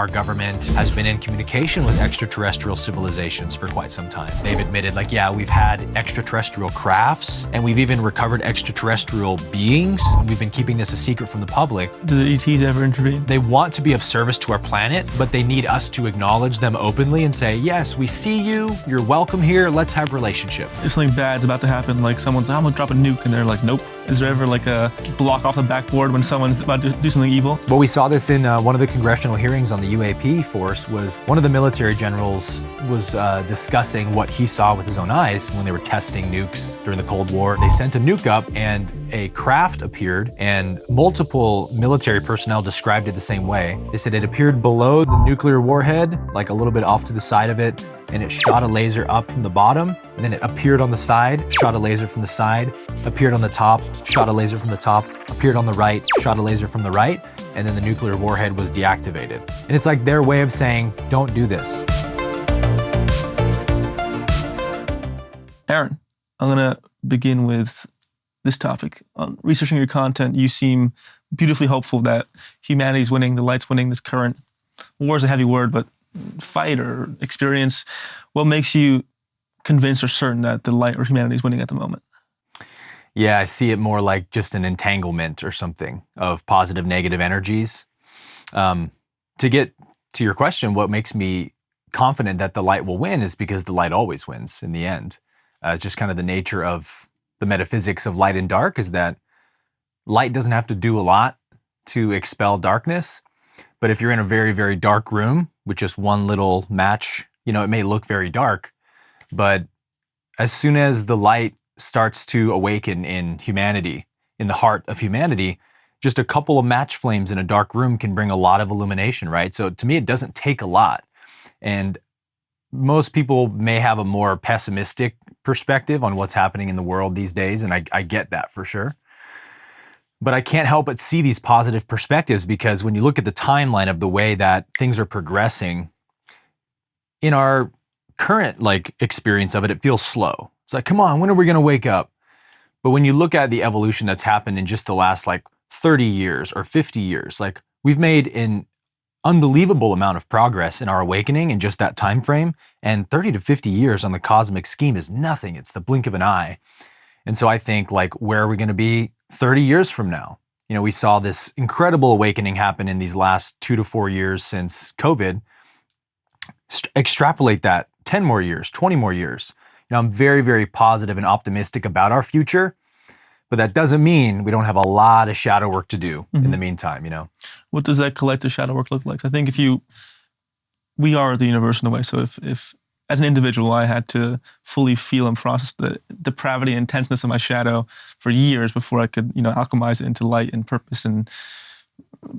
our government has been in communication with extraterrestrial civilizations for quite some time. They've admitted, like, yeah, we've had extraterrestrial crafts, and we've even recovered extraterrestrial beings. We've been keeping this a secret from the public. Do the ETs ever intervene? They want to be of service to our planet, but they need us to acknowledge them openly and say, yes, we see you, you're welcome here, let's have relationship. If something bad's about to happen, like someone's like, I'm gonna drop a nuke, and they're like, nope. Is there ever like a block off the backboard when someone's about to do something evil? Well, we saw this in one of the congressional hearings on the UAP force. Was one of the military generals was discussing what he saw with his own eyes when they were testing nukes during the Cold War. They sent a nuke up and a craft appeared, and multiple military personnel described it the same way. They said it appeared below the nuclear warhead, like a little bit off to the side of it, and it shot a laser up from the bottom, and then it appeared on the side, shot a laser from the side, appeared on the top, shot a laser from the top, appeared on the right, shot a laser from the right, and then the nuclear warhead was deactivated. And it's like their way of saying, don't do this. Aaron, I'm gonna begin with this topic. On researching your content, you seem beautifully hopeful that humanity's winning, the light's winning this current, war is a heavy word, but fight or experience. What makes you convinced or certain that the light or humanity is winning at the moment? Yeah, I see it more like just an entanglement or something of positive, negative energies. To get to your question, what makes me confident that the light will win is because the light always wins in the end. It's just kind of the nature of the metaphysics of light and dark is that light doesn't have to do a lot to expel darkness. But if you're in a very, very dark room with just one little match, it may look very dark, but as soon as the light starts to awaken in humanity, in the heart of humanity, just a couple of match flames in a dark room can bring a lot of illumination, right? So to me, it doesn't take a lot. And most people may have a more pessimistic perspective on what's happening in the world these days, and I get that for sure. But I can't help but see these positive perspectives because when you look at the timeline of the way that things are progressing, in our current experience of it, it feels slow. It's like, come on, when are we gonna wake up? But when you look at the evolution that's happened in just the last 30 years or 50 years, we've made an unbelievable amount of progress in our awakening in just that time frame. And 30 to 50 years on the cosmic scheme is nothing. It's the blink of an eye. And so I think where are we gonna be 30 years from now? We saw this incredible awakening happen in these last 2 to 4 years since COVID. Extrapolate that 10 more years, 20 more years. I'm very, very positive and optimistic about our future, but that doesn't mean we don't have a lot of shadow work to do in the meantime, What does that collective shadow work look like? I think we are the universe in a way, so if as an individual, I had to fully feel and process the depravity and intenseness of my shadow for years before I could, alchemize it into light and purpose and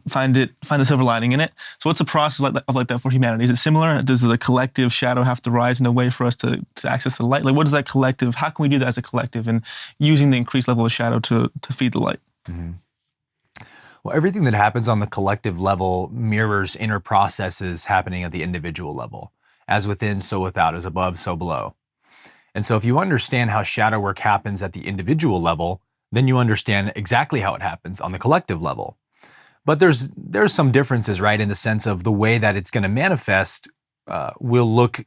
find the silver lining in it. So what's the process like that for humanity? Is it similar? Does the collective shadow have to rise in a way for us to access the light? What is that collective? How can we do that as a collective and using the increased level of shadow to feed the light? Mm-hmm. Well, everything that happens on the collective level mirrors inner processes happening at the individual level. As within, so without, as above, so below. And so if you understand how shadow work happens at the individual level, then you understand exactly how it happens on the collective level. But there's some differences, right, in the sense of the way that it's going to manifest will look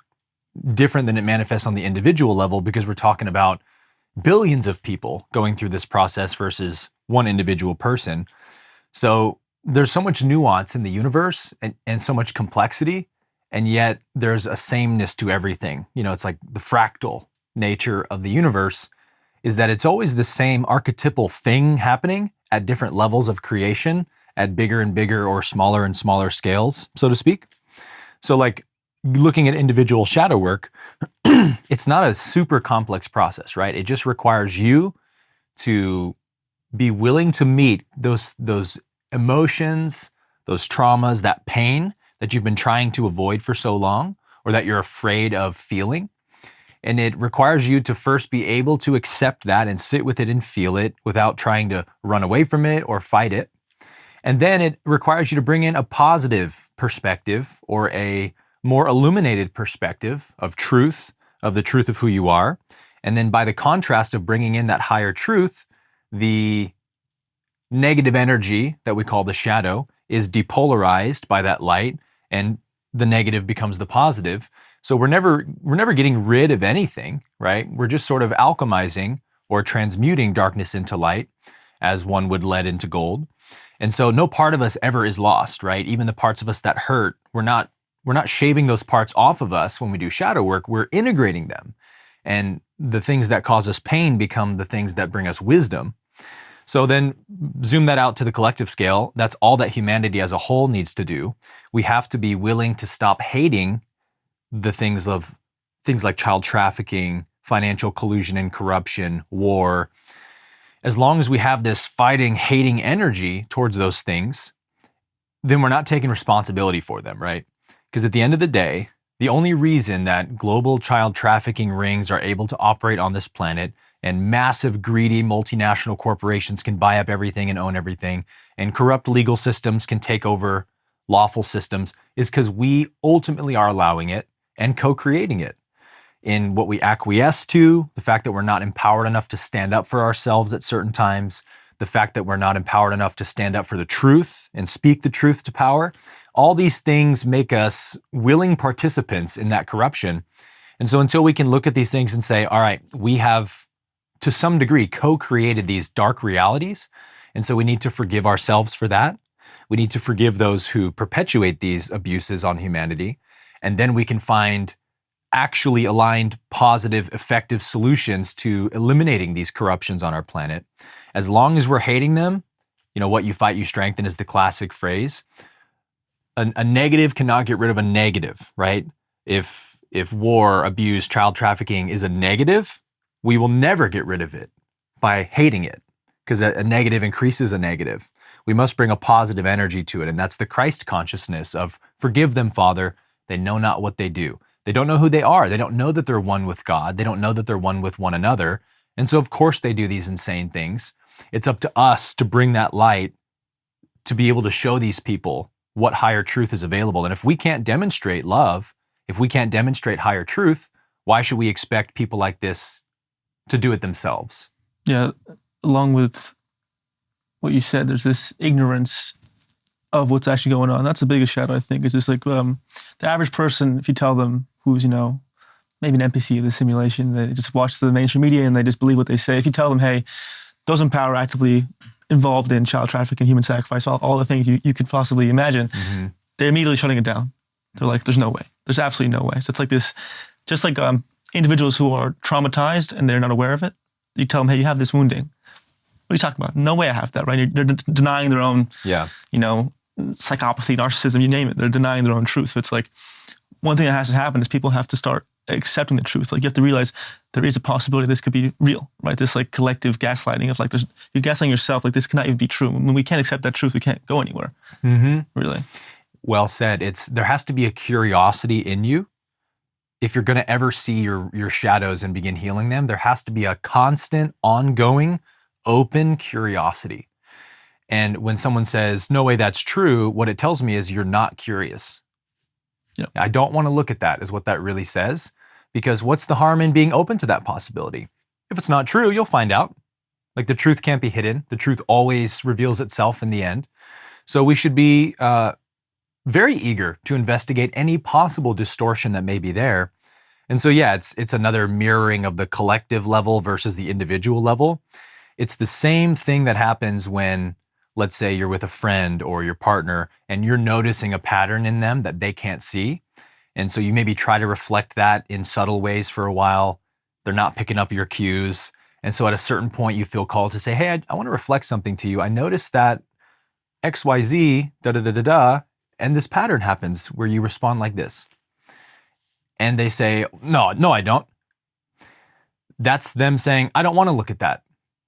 different than it manifests on the individual level because we're talking about billions of people going through this process versus one individual person. So there's so much nuance in the universe and so much complexity, and yet there's a sameness to everything. It's like the fractal nature of the universe is that it's always the same archetypal thing happening at different levels of creation, at bigger and bigger or smaller and smaller scales, so to speak. So looking at individual shadow work, it's not a super complex process, right? It just requires you to be willing to meet those emotions, those traumas, that pain that you've been trying to avoid for so long, or that you're afraid of feeling. And it requires you to first be able to accept that and sit with it and feel it without trying to run away from it or fight it. And then it requires you to bring in a positive perspective or a more illuminated perspective of truth, of the truth of who you are. And then by the contrast of bringing in that higher truth, the negative energy that we call the shadow is depolarized by that light and the negative becomes the positive. So we're never getting rid of anything, right? We're just sort of alchemizing or transmuting darkness into light, as one would lead into gold. And so no part of us ever is lost, right? Even the parts of us that hurt, we're not shaving those parts off of us when we do shadow work. We're integrating them. And the things that cause us pain become the things that bring us wisdom. So then zoom that out to the collective scale. That's all that humanity as a whole needs to do. We have to be willing to stop hating the things like child trafficking, financial collusion and corruption, war. As long as we have this fighting, hating energy towards those things, then we're not taking responsibility for them, right? Because at the end of the day, the only reason that global child trafficking rings are able to operate on this planet and massive, greedy multinational corporations can buy up everything and own everything, and corrupt legal systems can take over lawful systems is because we ultimately are allowing it and co-creating it in what we acquiesce to, the fact that we're not empowered enough to stand up for ourselves at certain times, the fact that we're not empowered enough to stand up for the truth and speak the truth to power. All these things make us willing participants in that corruption. And so until we can look at these things and say, all right, we have to some degree co-created these dark realities. And so we need to forgive ourselves for that. We need to forgive those who perpetuate these abuses on humanity. And then we can find actually aligned, positive, effective solutions to eliminating these corruptions on our planet. As long as we're hating them, what you fight, you strengthen is the classic phrase. A negative cannot get rid of a negative, right? If war, abuse, child trafficking is a negative, we will never get rid of it by hating it, because a negative increases a negative. We must bring a positive energy to it, and that's the Christ consciousness of forgive them, Father, they know not what they do. They don't know who they are. They don't know that they're one with God. They don't know that they're one with one another. And so of course they do these insane things. It's up to us to bring that light to be able to show these people what higher truth is available. And if we can't demonstrate love, if we can't demonstrate higher truth, why should we expect people like this to do it themselves? Yeah, along with what you said, there's this ignorance of what's actually going on. That's the biggest shadow, I think, is just like the average person, if you tell them who's, maybe an NPC of the simulation, they just watch the mainstream media and they just believe what they say. If you tell them, hey, those in power are actively involved in child trafficking, human sacrifice, all the things you could possibly imagine, they're immediately shutting it down. They're like, there's no way. There's absolutely no way. So it's like this, just like individuals who are traumatized and they're not aware of it. You tell them, hey, you have this wounding. What are you talking about? No way I have that, right? They're denying their own, psychopathy, narcissism, you name it. They're denying their own truth. So it's like, one thing that has to happen is people have to start accepting the truth. Like you have to realize there is a possibility this could be real, right? This like collective gaslighting of like, you're gaslighting yourself, like this cannot even be true. When we can't accept that truth, we can't go anywhere, really. Well said. There has to be a curiosity in you. If you're going to ever see your shadows and begin healing them, there has to be a constant, ongoing, open curiosity. And when someone says, no way that's true, what it tells me is you're not curious. Yep. I don't want to look at that, is what that really says. Because what's the harm in being open to that possibility? If it's not true, you'll find out. Like the truth can't be hidden. The truth always reveals itself in the end. So we should be very eager to investigate any possible distortion that may be there. And so, yeah, it's another mirroring of the collective level versus the individual level. It's the same thing that happens when, let's say you're with a friend or your partner and you're noticing a pattern in them that they can't see. And so you maybe try to reflect that in subtle ways for a while. They're not picking up your cues. And so at a certain point you feel called to say, hey, I want to reflect something to you. I noticed that XYZ, da-da-da-da-da, and this pattern happens where you respond like this. And they say, no, I don't. That's them saying, I don't want to look at that.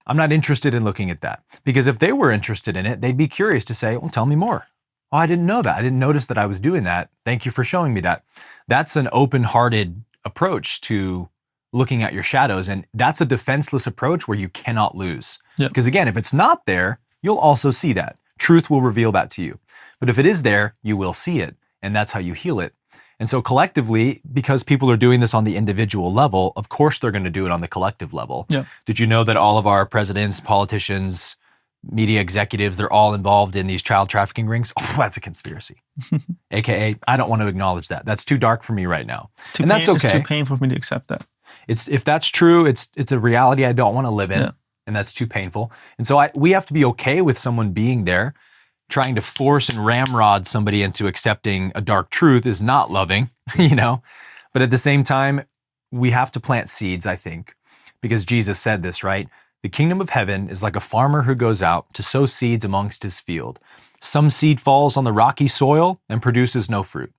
I'm not interested in looking at that. Because if they were interested in it, they'd be curious to say, well, tell me more. Oh, I didn't know that. I didn't notice that I was doing that. Thank you for showing me that. That's an open-hearted approach to looking at your shadows. And that's a defenseless approach where you cannot lose. Yep. Because again, if it's not there, you'll also see that. Truth will reveal that to you. But if it is there, you will see it. And that's how you heal it. And so collectively, because people are doing this on the individual level, of course they're going to do it on the collective level. Yeah. Did you know that all of our presidents, politicians, media executives, they're all involved in these child trafficking rings. Oh, that's a conspiracy. AKA, I don't want to acknowledge that. That's too dark for me right now. And that's okay. It's too painful for me to accept that. If that's true, it's a reality I don't want to live in, Yeah. and that's too painful. And so we have to be okay with someone being there. Trying to force and ramrod somebody into accepting a dark truth is not loving, But at the same time, we have to plant seeds, I think, because Jesus said this, right? The kingdom of heaven is like a farmer who goes out to sow seeds amongst his field. Some seed falls on the rocky soil and produces no fruit.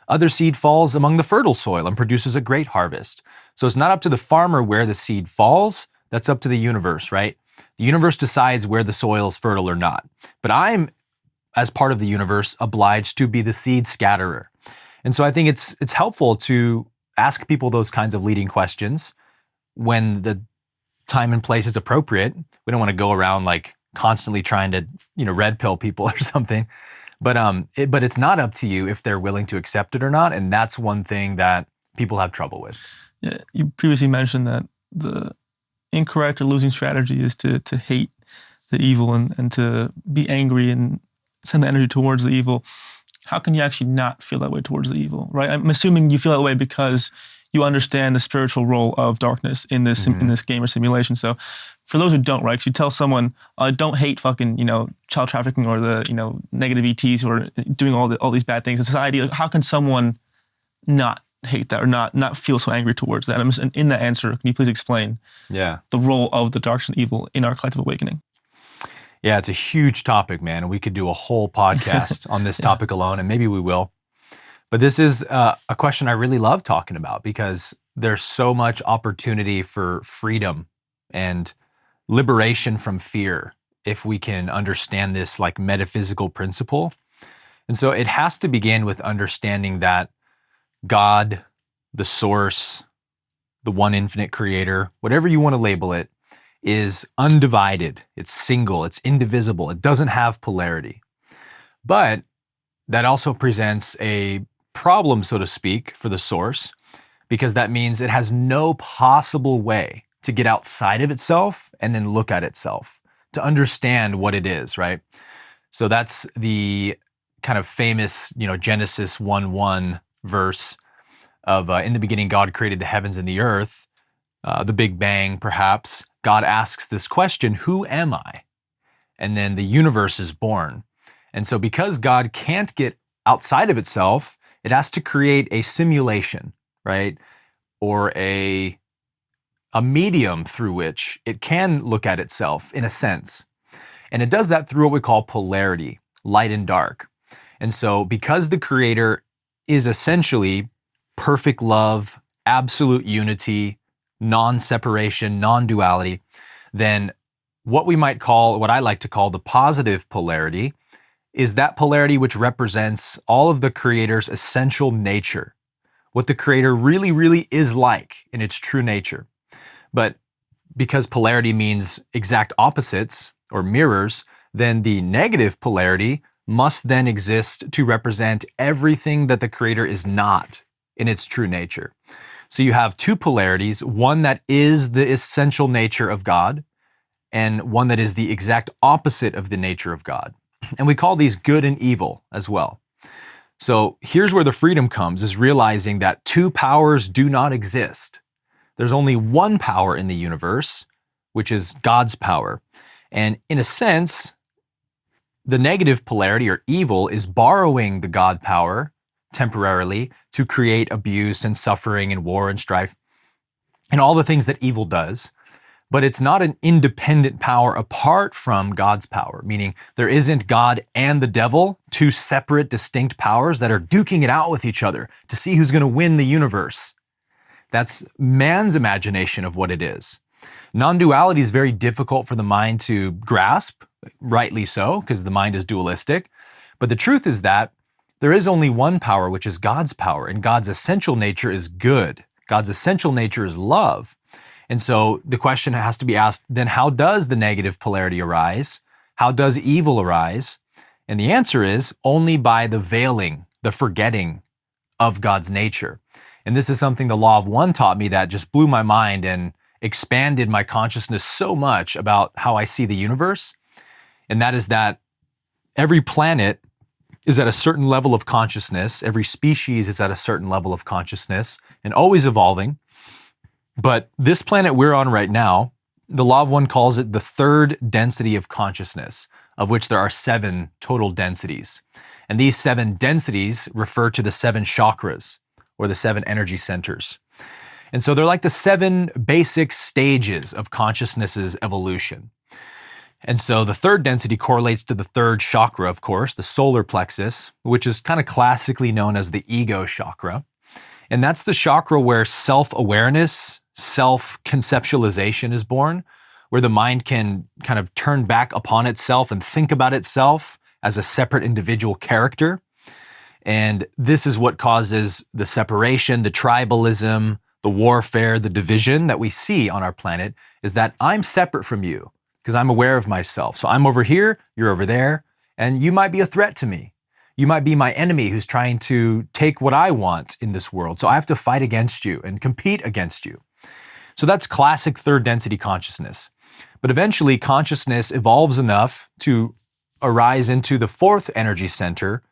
Other seed falls among the fertile soil and produces a great harvest. So it's not up to the farmer where the seed falls. That's up to the universe, right? The universe decides where the soil is fertile or not. But I'm, as part of the universe, obliged to be the seed scatterer. And so I think it's helpful to ask people those kinds of leading questions when the time and place is appropriate. We don't want to go around like constantly trying to, red pill people or something. But it's not up to you if they're willing to accept it or not. And that's one thing that people have trouble with. Yeah, you previously mentioned that the incorrect or losing strategy is to hate the evil and to be angry and send the energy towards the evil. How can you actually not feel that way towards the evil, right? I'm assuming you feel that way because you understand the spiritual role of darkness in this in this game or simulation. So for those who don't, right, 'cause you tell someone, don't hate fucking, child trafficking or the, negative ETs who are doing all these bad things in society. Like, how can someone not hate that or not feel so angry towards that? And in that answer, can you please explain the role of the dark and evil in our collective awakening? Yeah, it's a huge topic, man. And we could do a whole podcast on this topic alone, and maybe we will. But this is a question I really love talking about because there's so much opportunity for freedom and liberation from fear if we can understand this like metaphysical principle. And so it has to begin with understanding that God, the source, the one infinite creator, whatever you want to label it, is undivided, it's single, it's indivisible, it doesn't have polarity. But that also presents a problem, so to speak, for the source, because that means it has no possible way to get outside of itself and then look at itself, to understand what it is, right? So that's the kind of famous, Genesis 1:1 verse of in the beginning, God created the heavens and the earth, the Big Bang, perhaps. God asks this question, who am I? And then the universe is born. And so because God can't get outside of itself, it has to create a simulation, right? Or a medium through which it can look at itself in a sense. And it does that through what we call polarity, light and dark. And so because the creator is essentially perfect love, absolute unity, non-separation, non-duality, then what I like to call the positive polarity is that polarity which represents all of the creator's essential nature, what the creator really, really is like in its true nature. But because polarity means exact opposites or mirrors, then the negative polarity must then exist to represent everything that the creator is not in its true nature. So you have two polarities, one that is the essential nature of God and one that is the exact opposite of the nature of God. And we call these good and evil as well. So here's where the freedom comes, is realizing that two powers do not exist. There's only one power in the universe, which is God's power. And in a sense, the negative polarity or evil is borrowing the God power temporarily to create abuse and suffering and war and strife and all the things that evil does. But it's not an independent power apart from God's power, meaning there isn't God and the devil, two separate, distinct powers that are duking it out with each other to see who's going to win the universe. That's man's imagination of what it is. Non-duality is very difficult for the mind to grasp, rightly so, because the mind is dualistic. But the truth is that there is only one power, which is God's power, and God's essential nature is good. God's essential nature is love. And so the question has to be asked, then how does the negative polarity arise? How does evil arise? And the answer is only by the veiling, the forgetting of God's nature. And this is something the Law of One taught me that just blew my mind and expanded my consciousness so much about how I see the universe. And that is that every planet is at a certain level of consciousness. Every species is at a certain level of consciousness and always evolving. But this planet we're on right now, the Law of One calls it the third density of consciousness, of which there are 7 total densities. And these 7 densities refer to the 7 chakras, or the 7 energy centers. And so they're like the 7 basic stages of consciousness's evolution. And so the third density correlates to the third chakra, of course, the solar plexus, which is kind of classically known as the ego chakra. And that's the chakra where self-awareness, self-conceptualization is born, where the mind can kind of turn back upon itself and think about itself as a separate individual character. And this is what causes the separation, the tribalism, the warfare, the division that we see on our planet, is that I'm separate from you because I'm aware of myself. So I'm over here, you're over there, and you might be a threat to me. You might be my enemy who's trying to take what I want in this world. So I have to fight against you and compete against you. So that's classic third density consciousness. But eventually consciousness evolves enough to arise into the fourth energy center,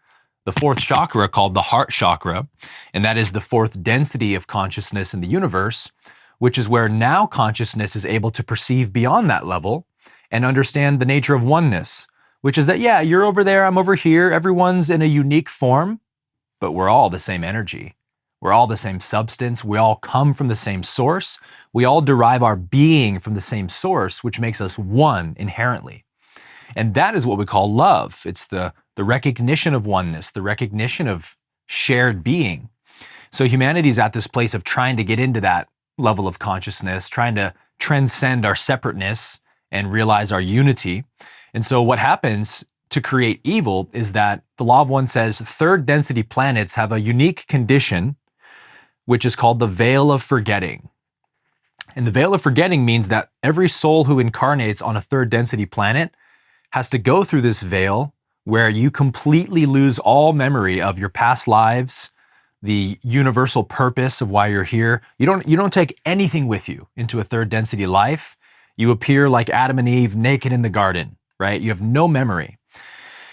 the fourth chakra called the heart chakra. And that is the fourth density of consciousness in the universe, which is where now consciousness is able to perceive beyond that level and understand the nature of oneness, which is that, yeah, you're over there, I'm over here, everyone's in a unique form, but we're all the same energy. We're all the same substance. We all come from the same source. We all derive our being from the same source, which makes us one inherently. And that is what we call love. It's the recognition of oneness, the recognition of shared being. So humanity's at this place of trying to get into that level of consciousness, trying to transcend our separateness and realize our unity. And so what happens to create evil is that the Law of One says third density planets have a unique condition, which is called the veil of forgetting. And the veil of forgetting means that every soul who incarnates on a third density planet has to go through this veil where you completely lose all memory of your past lives, the universal purpose of why you're here. You don't take anything with you into a third density life. You appear like Adam and Eve naked in the garden, right? You have no memory.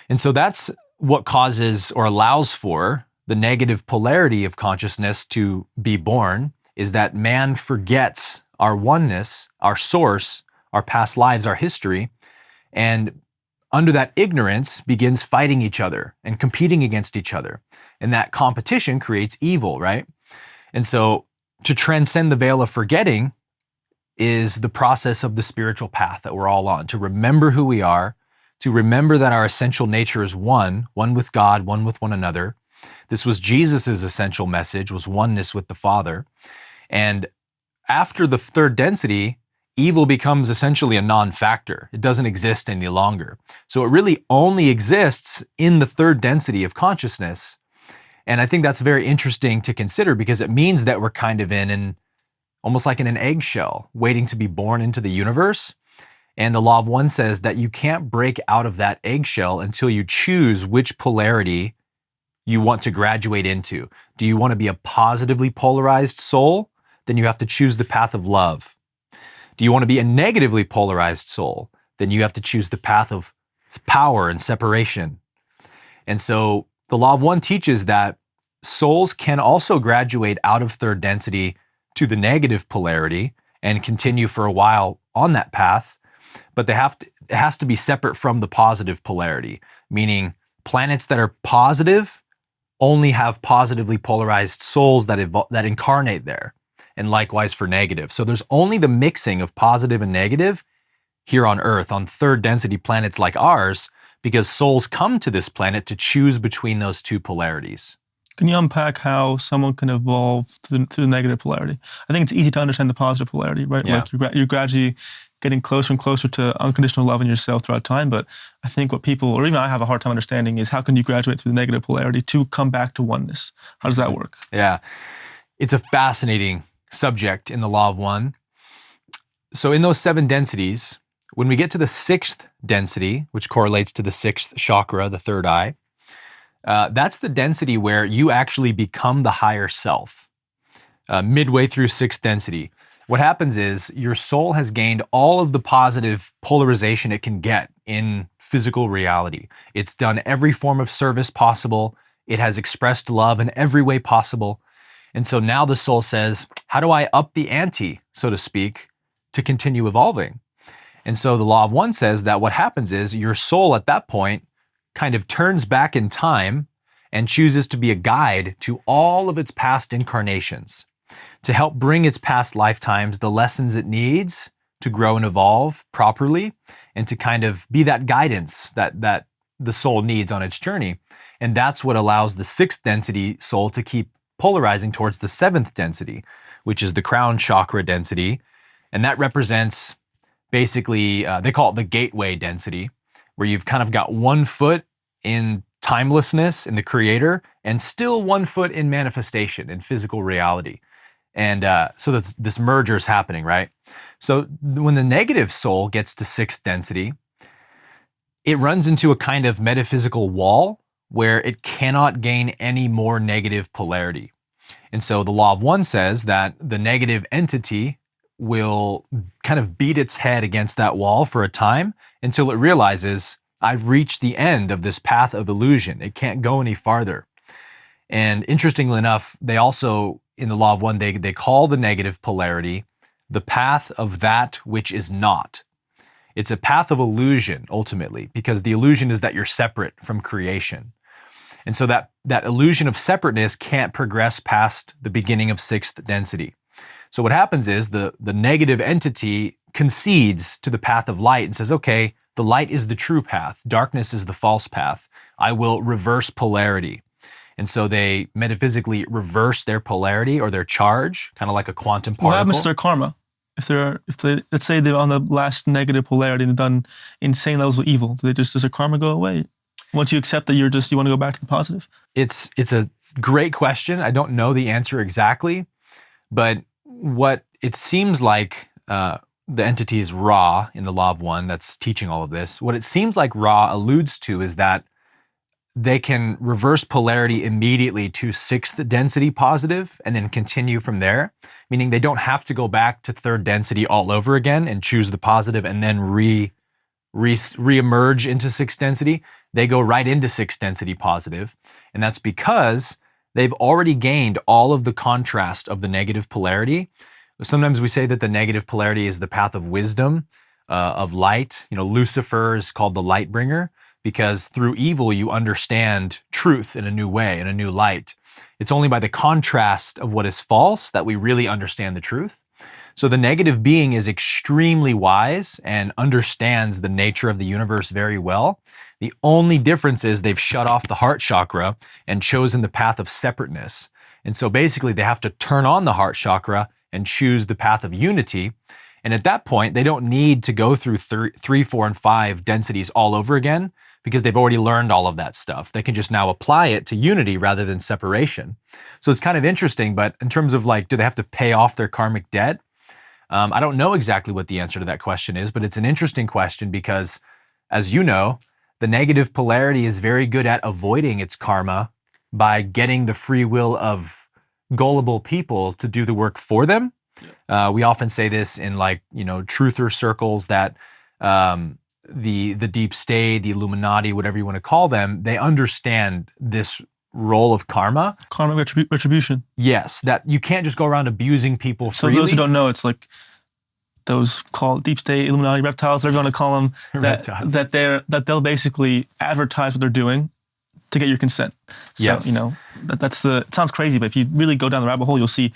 And so that's what causes or allows for the negative polarity of consciousness to be born, is that man forgets our oneness, our source, our past lives, our history, and under that ignorance begins fighting each other and competing against each other. And that competition creates evil, right? And so to transcend the veil of forgetting is the process of the spiritual path that we're all on, to remember who we are, to remember that our essential nature is one with God, one with one another. This was Jesus's essential message, was oneness with the Father. And after the third density, evil becomes essentially a non-factor. It doesn't exist any longer. So it really only exists in the third density of consciousness. And I think that's very interesting to consider because it means that we're kind of almost like in an eggshell, waiting to be born into the universe. And the Law of One says that you can't break out of that eggshell until you choose which polarity you want to graduate into. Do you want to be a positively polarized soul? Then you have to choose the path of love. Do you want to be a negatively polarized soul? Then you have to choose the path of power and separation. And so the Law of One teaches that souls can also graduate out of third density to the negative polarity and continue for a while on that path, but it has to be separate from the positive polarity, meaning planets that are positive only have positively polarized souls that incarnate there, and likewise for negative. So there's only the mixing of positive and negative here on Earth, on third density planets like ours, because souls come to this planet to choose between those two polarities. Can you unpack how someone can evolve through the negative polarity? I think it's easy to understand the positive polarity, right? Yeah. Like you're gradually getting closer and closer to unconditional love in yourself throughout time. But I think what people, or even I have a hard time understanding, is how can you graduate through the negative polarity to come back to oneness? How does that work? Yeah, it's a fascinating subject in the Law of One. So in those 7 densities, when we get to the 6th density, which correlates to the 6th chakra, the third eye, that's the density where you actually become the higher self. Midway through 6th density, what happens is your soul has gained all of the positive polarization it can get in physical reality. It's done every form of service possible. It has expressed love in every way possible. And so now the soul says, how do I up the ante, so to speak, to continue evolving? And so the law of one says that what happens is your soul at that point kind of turns back in time and chooses to be a guide to all of its past incarnations, to help bring its past lifetimes the lessons it needs to grow and evolve properly, and to kind of be that guidance that the soul needs on its journey. And that's what allows the 6th density soul to keep polarizing towards the 7th density, which is the crown chakra density. And that represents basically, they call it the gateway density, where you've kind of got 1 foot in timelessness in the creator and still 1 foot in manifestation in physical reality. And so this merger is happening, right? So when the negative soul gets to 6th density, it runs into a kind of metaphysical wall where it cannot gain any more negative polarity. And so the law of one says that the negative entity will kind of beat its head against that wall for a time until it realizes, I've reached the end of this path of illusion. It can't go any farther. And interestingly enough, they also, in the law of one, they call the negative polarity the path of that which is not. It's a path of illusion, ultimately, because the illusion is that you're separate from creation. And so that illusion of separateness can't progress past the beginning of 6th density. So what happens is the negative entity concedes to the path of light and says, okay, the light is the true path. Darkness is the false path. I will reverse polarity. And so they metaphysically reverse their polarity or their charge, kind of like a quantum particle. What happens to their karma? If they let's say they're on the last negative polarity and they've done insane levels of evil, does their karma go away? Once you accept that you want to go back to the positive? It's a great question. I don't know the answer exactly, but what it seems like the entity is Ra in the law of one that's teaching all of this. What it seems like Ra alludes to is that they can reverse polarity immediately to 6th density positive and then continue from there, meaning they don't have to go back to 3rd density all over again and choose the positive and then re-emerge into 6th density. They go right into 6th density positive. And that's because they've already gained all of the contrast of the negative polarity. Sometimes we say that the negative polarity is the path of wisdom, of light. Lucifer is called the light bringer, because through evil, you understand truth in a new way, in a new light. It's only by the contrast of what is false that we really understand the truth. So the negative being is extremely wise and understands the nature of the universe very well. The only difference is they've shut off the heart chakra and chosen the path of separateness. And so basically they have to turn on the heart chakra and choose the path of unity. And at that point, they don't need to go through 3, 4, and 5 densities all over again, because they've already learned all of that stuff. They can just now apply it to unity rather than separation. So it's kind of interesting, but in terms of do they have to pay off their karmic debt? I don't know exactly what the answer to that question is, but it's an interesting question because, as you know, the negative polarity is very good at avoiding its karma by getting the free will of gullible people to do the work for them. We often say this in truther circles that the deep state, the Illuminati, whatever you want to call them, they understand this role of karma. Karma retribution. Yes, that you can't just go around abusing people freely. So those who don't know, it's like those called deep state, Illuminati, reptiles, whatever you want to call them, that they'll basically advertise what they're doing to get your consent. So, yes. It sounds crazy, but if you really go down the rabbit hole, you'll see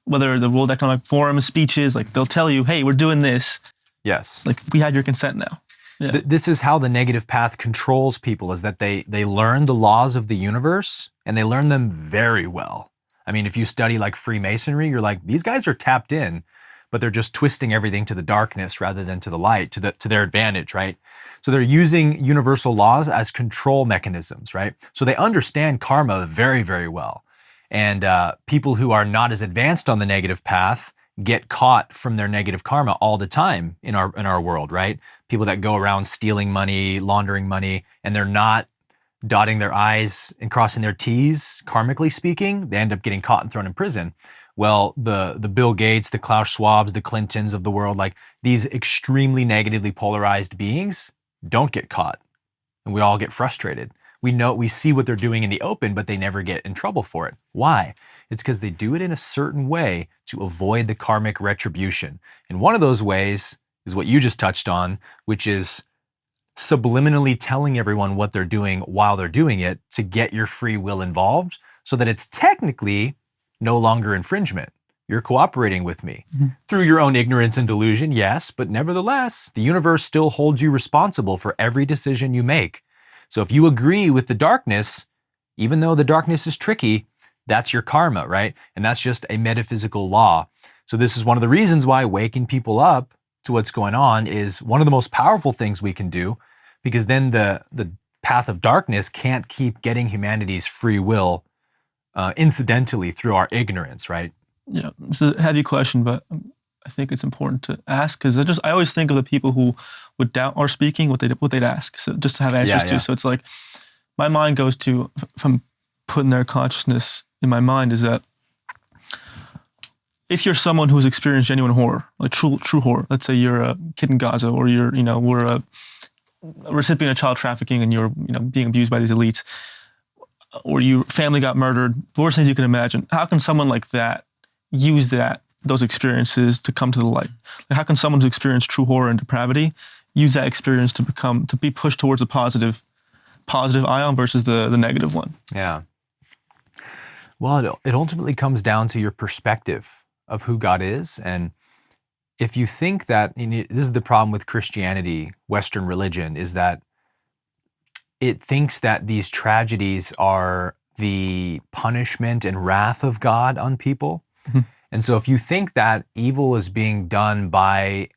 whether the World Economic Forum speeches, they'll tell you, hey, we're doing this. Yes. We had your consent now. Yeah. This is how the negative path controls people, is that they learn the laws of the universe and they learn them very well. I mean, if you study Freemasonry, you're like, these guys are tapped in, but they're just twisting everything to the darkness rather than to the light, to their advantage, right? So they're using universal laws as control mechanisms, right? So they understand karma very, very well. And people who are not as advanced on the negative path get caught from their negative karma all the time in our world, right? People that go around stealing money, laundering money, and they're not dotting their I's and crossing their T's, karmically speaking, they end up getting caught and thrown in prison. Well, the Bill Gates, the Klaus Schwabs, the Clintons of the world, like these extremely negatively polarized beings don't get caught. And we all get frustrated. We see what they're doing in the open, but they never get in trouble for it. Why? It's because they do it in a certain way to avoid the karmic retribution. And one of those ways is what you just touched on, which is subliminally telling everyone what they're doing while they're doing it to get your free will involved so that it's technically no longer infringement. You're cooperating with me through your own ignorance and delusion, yes, but nevertheless, the universe still holds you responsible for every decision you make. So if you agree with the darkness, even though the darkness is tricky, that's your karma, right? And that's just a metaphysical law. So this is one of the reasons why waking people up to what's going on is one of the most powerful things we can do, because then the path of darkness can't keep getting humanity's free will incidentally through our ignorance, right? Yeah, it's a heavy question, but I think it's important to ask because I always think of the people who would doubt our speaking, what they'd ask, so just to have answers to. So it's like my mind goes to, if I'm putting their consciousness in my mind, is that if you're someone who's experienced genuine horror, like true horror, let's say you're a kid in Gaza, or we're a recipient of child trafficking, and you're being abused by these elites, or your family got murdered, the worst things you can imagine. How can someone like that use those experiences to come to the light? Like how can someone who's experienced true horror and depravity use that experience to be pushed towards a positive ion versus the negative one? Yeah. Well, it ultimately comes down to your perspective of who God is. And if you think that, this is the problem with Christianity, Western religion, is that it thinks that these tragedies are the punishment and wrath of God on people. Mm-hmm. And so if you think that evil is being done by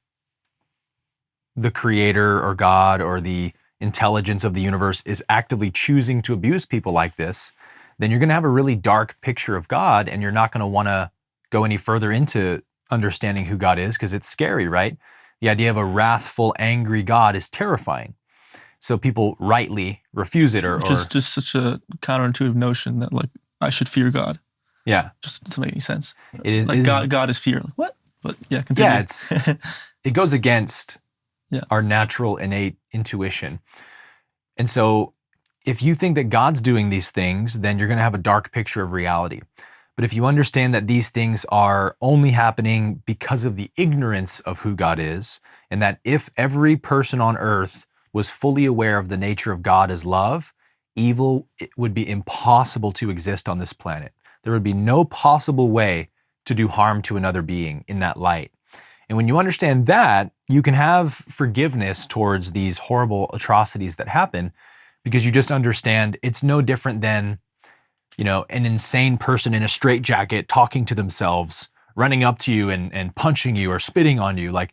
the creator or God or the intelligence of the universe is actively choosing to abuse people like this, then you're going to have a really dark picture of God, and you're not going to want to go any further into understanding who God is because it's scary, right? The idea of a wrathful, angry God is terrifying. So people rightly refuse it, or just such a counterintuitive notion that like I should fear God. Yeah, just doesn't make any sense. It is like God is fear. Like what? But yeah, continue. Yeah, it goes against our natural innate intuition. And so if you think that God's doing these things, then you're going to have a dark picture of reality. But if you understand that these things are only happening because of the ignorance of who God is, and that if every person on earth was fully aware of the nature of God as love, evil would be impossible to exist on this planet. There would be no possible way to do harm to another being in that light. And when you understand that, you can have forgiveness towards these horrible atrocities that happen, because you just understand it's no different than, an insane person in a straitjacket talking to themselves, running up to you and punching you or spitting on you. Like,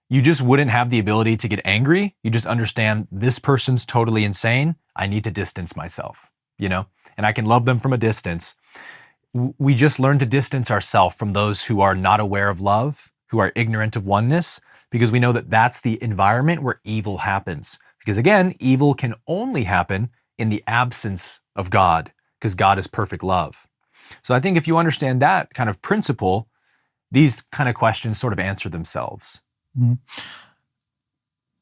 you just wouldn't have the ability to get angry. You just understand this person's totally insane. I need to distance myself, and I can love them from a distance. We just learn to distance ourselves from those who are not aware of love, who are ignorant of oneness, because we know that that's the environment where evil happens. Because again, evil can only happen in the absence of God, because God is perfect love. So I think if you understand that kind of principle, these kind of questions sort of answer themselves. Mm-hmm.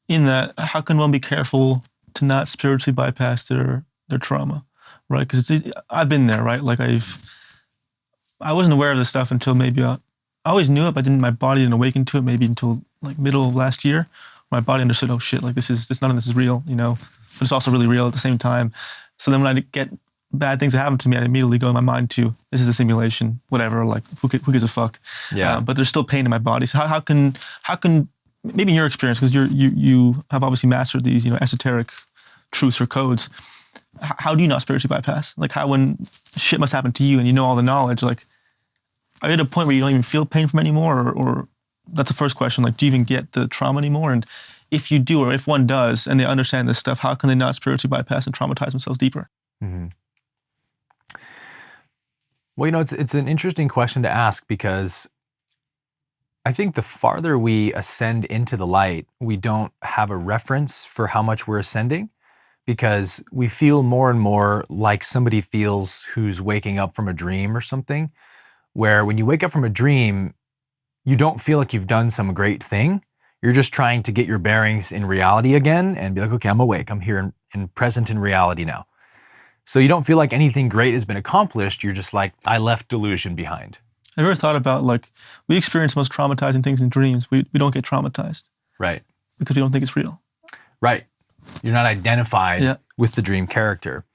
In that, how can one be careful to not spiritually bypass their trauma, right? Because I've been there, right? Like I wasn't aware of this stuff until maybe I always knew it, but my body didn't awaken to it maybe until like middle of last year. My body understood, oh shit, like none of this is real, but it's also really real at the same time. So then when I get bad things that happen to me, I immediately go in my mind to, this is a simulation, whatever, like who gives a fuck? Yeah. But there's still pain in my body. So how can maybe in your experience, because you have obviously mastered these, esoteric truths or codes, how do you not spiritually bypass? Like how, when shit must happen to you and you know all the knowledge, like are you at a point where you don't even feel pain from anymore? Or that's the first question, like do you even get the trauma anymore? And if you do, or if one does, and they understand this stuff, how can they not spiritually bypass and traumatize themselves deeper? Mm-hmm. Well, it's an interesting question to ask, because I think the farther we ascend into the light, we don't have a reference for how much we're ascending, because we feel more and more like somebody feels who's waking up from a dream or something, where when you wake up from a dream, you don't feel like you've done some great thing. You're just trying to get your bearings in reality again and be like, okay, I'm awake. I'm here in present in reality now. So you don't feel like anything great has been accomplished. You're just like, I left delusion behind. Have you ever thought about, like, we experience the most traumatizing things in dreams. We don't get traumatized. Right. Because we don't think it's real. Right. You're not identified with the dream character.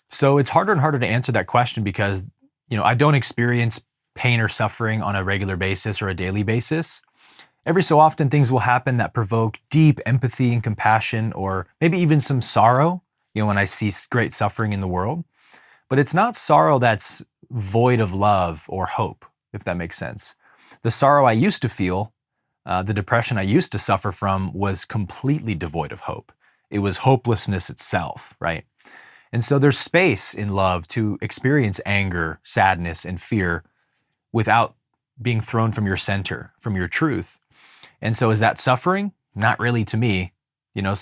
So it's harder and harder to answer that question because, I don't experience pain or suffering on a regular basis or a daily basis. Every so often things will happen that provoke deep empathy and compassion, or maybe even some sorrow, when I see great suffering in the world. But it's not sorrow that's void of love or hope, if that makes sense. The sorrow I used to feel, the depression I used to suffer from, was completely devoid of hope. It was hopelessness itself, right? And so there's space in love to experience anger, sadness, and fear without being thrown from your center, from your truth. And so is that suffering? Not really to me.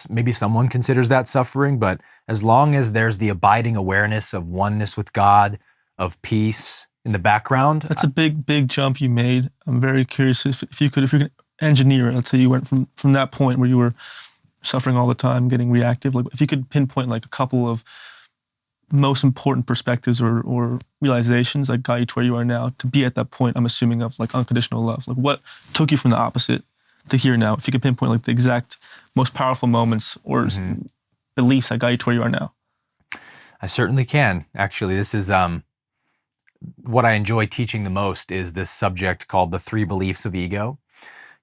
Maybe someone considers that suffering, but as long as there's the abiding awareness of oneness with God, of peace in the background. That's a big jump you made. I'm very curious if you could engineer it. Let's say you went from that point where you were suffering all the time, getting reactive. Like, if you could pinpoint like a couple of most important perspectives or realizations that got you to where you are now to be at that point, I'm assuming, of like unconditional love. Like, what took you from the opposite to here now? If you could pinpoint like the exact most powerful moments or beliefs that got you to where you are now. I certainly can. Actually, this is what I enjoy teaching the most, is this subject called the 3 beliefs of ego.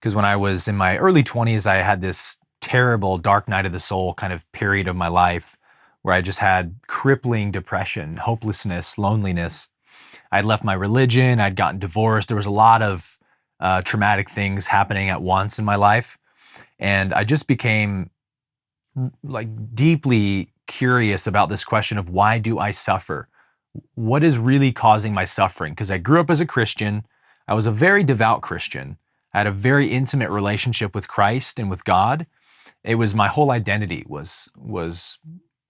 Because when I was in my early 20s, I had this terrible dark night of the soul kind of period of my life where I just had crippling depression, hopelessness, loneliness. I'd left my religion, I'd gotten divorced. There was a lot of traumatic things happening at once in my life. And I just became like deeply curious about this question of, why do I suffer? What is really causing my suffering? Because I grew up as a Christian. I was a very devout Christian. I had a very intimate relationship with Christ and with God. It was my whole identity was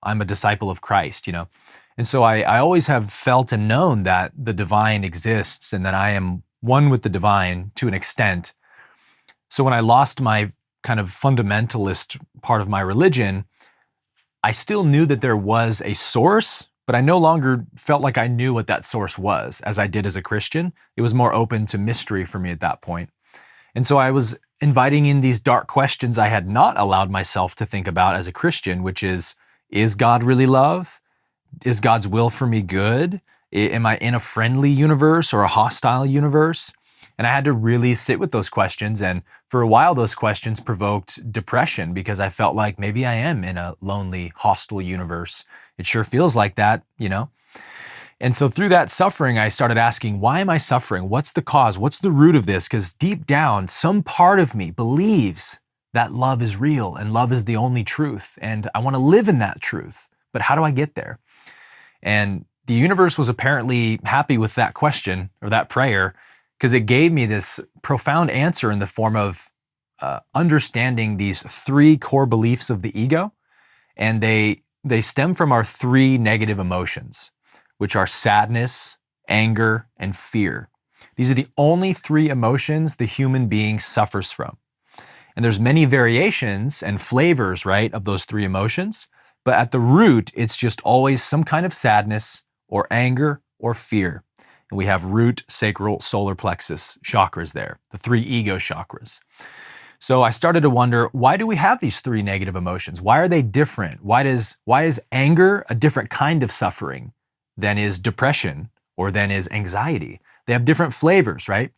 I'm a disciple of Christ, And so I always have felt and known that the divine exists and that I am one with the divine to an extent. So when I lost my kind of fundamentalist part of my religion, I still knew that there was a source, but I no longer felt like I knew what that source was as I did as a Christian. It was more open to mystery for me at that point. And so I was inviting in these dark questions I had not allowed myself to think about as a Christian, which is God really love? Is God's will for me good? Am I in a friendly universe or a hostile universe? And I had to really sit with those questions. And for a while, those questions provoked depression because I felt like maybe I am in a lonely, hostile universe. It sure feels like that, And so through that suffering, I started asking, why am I suffering? What's the cause? What's the root of this? Because deep down, some part of me believes that love is real and love is the only truth. And I want to live in that truth. But how do I get there? And the universe was apparently happy with that question or that prayer, because it gave me this profound answer in the form of understanding these 3 core beliefs of the ego. And they stem from our 3 negative emotions, which are sadness, anger, and fear. These are the only 3 emotions the human being suffers from. And there's many variations and flavors, right, of those 3 emotions. But at the root, it's just always some kind of sadness or anger or fear. And we have root, sacral, solar plexus chakras there, the 3 ego chakras. So I started to wonder, why do we have these 3 negative emotions? Why are they different? Why is anger a different kind of suffering than is depression or than is anxiety? They have different flavors, right?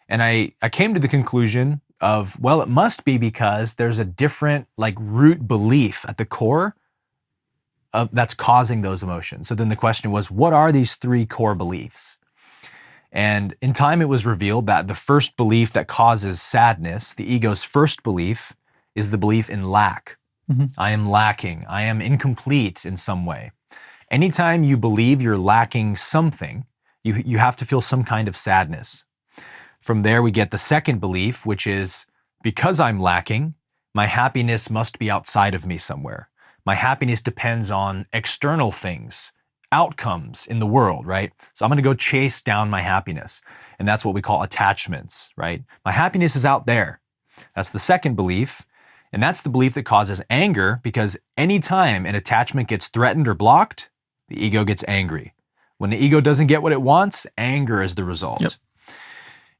And I came to the conclusion of, well, it must be because there's a different root belief at the core that's causing those emotions. So then the question was, what are these 3 core beliefs? And in time, it was revealed that the first belief that causes sadness, the ego's first belief, is the belief in lack. Mm-hmm. I am lacking. I am incomplete in some way. Anytime you believe you're lacking something, you have to feel some kind of sadness. From there, we get the second belief, which is, because I'm lacking, my happiness must be outside of me somewhere. My happiness depends on external things, outcomes in the world, right? So I'm going to go chase down my happiness. And that's what we call attachments, right? My happiness is out there. That's the second belief. And that's the belief that causes anger, because anytime an attachment gets threatened or blocked, the ego gets angry. When the ego doesn't get what it wants, anger is the result. Yep.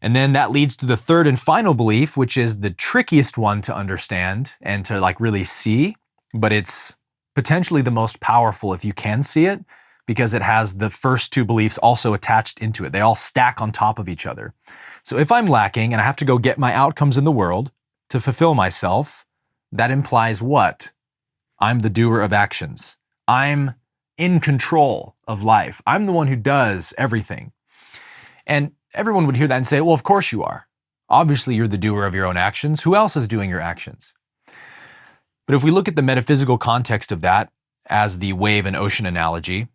And then that leads to the third and final belief, which is the trickiest one to understand and to like really see, but it's potentially the most powerful if you can see it, because it has the first two beliefs also attached into it. They all stack on top of each other. So if I'm lacking and I have to go get my outcomes in the world to fulfill myself, that implies what? I'm the doer of actions. I'm in control of life. I'm the one who does everything. And everyone would hear that and say, well, of course you are. Obviously, you're the doer of your own actions. Who else is doing your actions? But if we look at the metaphysical context of that as the wave and ocean analogy,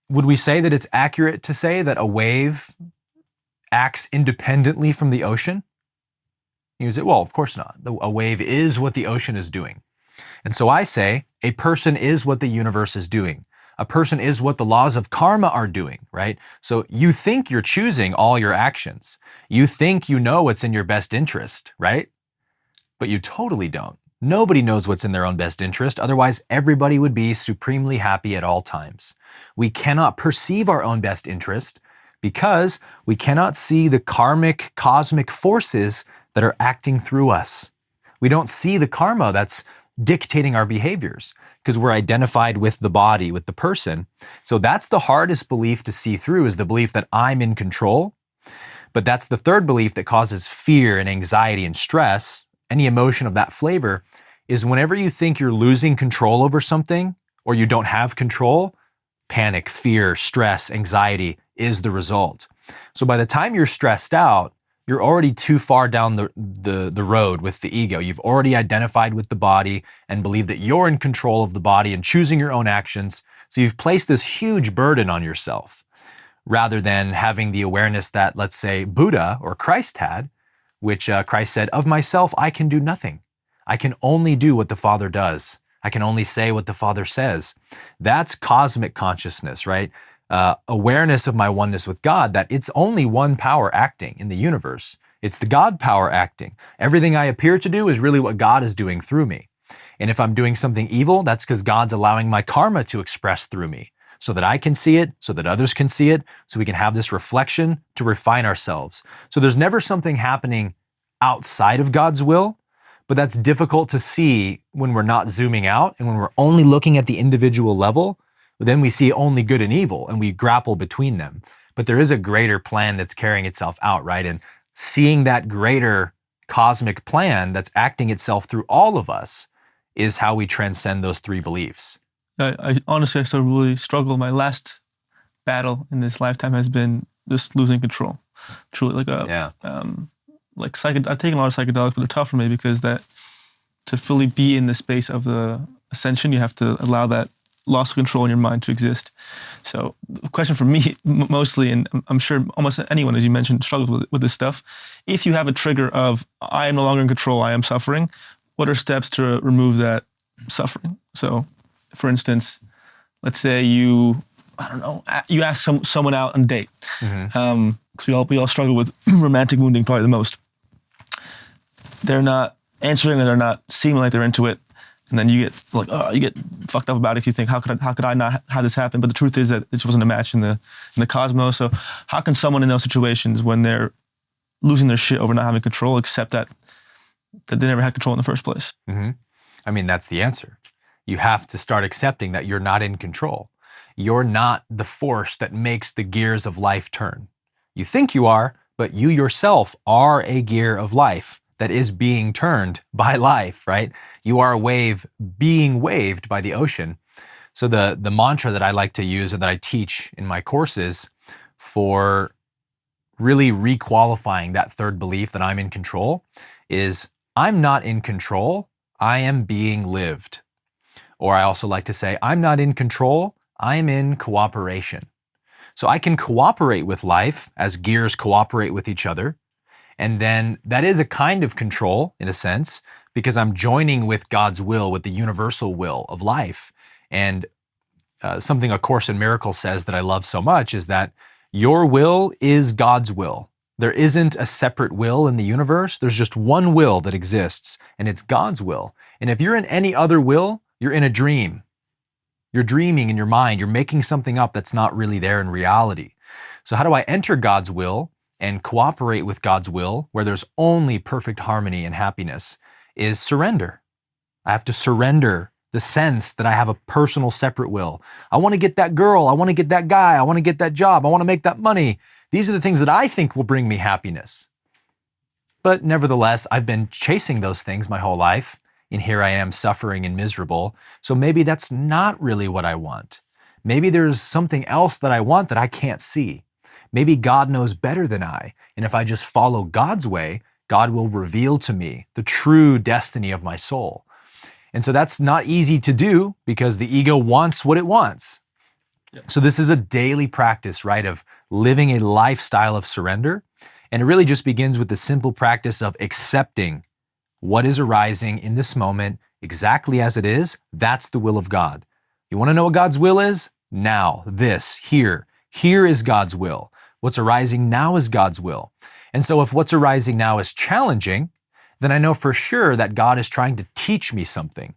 would we say that it's accurate to say that a wave acts independently from the ocean? You would say, well, of course not. A wave is what the ocean is doing. And so I say a person is what the universe is doing. A person is what the laws of karma are doing, right? So you think you're choosing all your actions. You think you know what's in your best interest, right? But you totally don't. Nobody knows what's in their own best interest. Otherwise, everybody would be supremely happy at all times. We cannot perceive our own best interest because we cannot see the karmic, cosmic forces that are acting through us. We don't see the karma that's dictating our behaviors because we're identified with the body, with the person. So that's the hardest belief to see through, is the belief that I'm in control. But that's the third belief that causes fear and anxiety and stress, any emotion of that flavor, is whenever you think you're losing control over something or you don't have control, panic, fear, stress, anxiety is the result. So by the time you're stressed out, you're already too far down the road with the ego. You've already identified with the body and believe that you're in control of the body and choosing your own actions. So you've placed this huge burden on yourself rather than having the awareness that, let's say, Buddha or Christ had, which Christ said, of myself, I can do nothing. I can only do what the Father does. I can only say what the Father says. That's cosmic consciousness, right? Awareness of my oneness with God, that it's only one power acting in the universe. It's the God power acting. Everything I appear to do is really what God is doing through me. And if I'm doing something evil, that's because God's allowing my karma to express through me so that I can see it, so that others can see it, so we can have this reflection to refine ourselves. So there's never something happening outside of God's will, but that's difficult to see when we're not zooming out and when we're only looking at the individual level. Then we see only good and evil and we grapple between them. But there is a greater plan that's carrying itself out, right? And seeing that greater cosmic plan that's acting itself through all of us is how we transcend those three beliefs. I honestly, I still really struggle. My last battle in this lifetime has been just losing control. Truly, I've taken a lot of psychedelics, but they're tough for me because that to fully be in the space of the ascension, you have to allow that loss of control in your mind to exist. So the question for me mostly, and I'm sure almost anyone, as you mentioned, struggles with this stuff. If you have a trigger of, I am no longer in control, I am suffering, what are steps to remove that suffering? So for instance, let's say you ask someone out on a date. Mm-hmm. Because we all struggle with romantic wounding probably the most. They're not answering and they're not seeming like they're into it. And then you get fucked up about it. You think, how could I not have this happen? But the truth is that it just wasn't a match in the cosmos. So how can someone in those situations, when they're losing their shit over not having control, accept that they never had control in the first place? Mm-hmm. I mean, that's the answer. You have to start accepting that you're not in control. You're not the force that makes the gears of life turn. You think you are, but you yourself are a gear of life that is being turned by life, right? You are a wave being waved by the ocean. So the mantra that I like to use and that I teach in my courses for really requalifying that third belief that I'm in control is, I'm not in control, I am being lived. Or I also like to say, I'm not in control, I am in cooperation. So I can cooperate with life as gears cooperate with each other. And then that is a kind of control in a sense, because I'm joining with God's will, with the universal will of life. And something A Course in Miracles says that I love so much is that your will is God's will. There isn't a separate will in the universe. There's just one will that exists, and it's God's will. And if you're in any other will, you're in a dream. You're dreaming in your mind. You're making something up that's not really there in reality. So how do I enter God's will and cooperate with God's will where there's only perfect harmony and happiness? Is surrender. I have to surrender the sense that I have a personal separate will. I want to get that girl. I want to get that guy. I want to get that job. I want to make that money. These are the things that I think will bring me happiness. But nevertheless, I've been chasing those things my whole life, and here I am suffering and miserable. So maybe that's not really what I want. Maybe there's something else that I want that I can't see. Maybe God knows better than I, and if I just follow God's way, God will reveal to me the true destiny of my soul. And so that's not easy to do because the ego wants what it wants. Yeah. So this is a daily practice, right, of living a lifestyle of surrender. And it really just begins with the simple practice of accepting what is arising in this moment exactly as it is. That's the will of God. You want to know what God's will is? Now, this, here. Here is God's will. What's arising now is God's will. And so if what's arising now is challenging, then I know for sure that God is trying to teach me something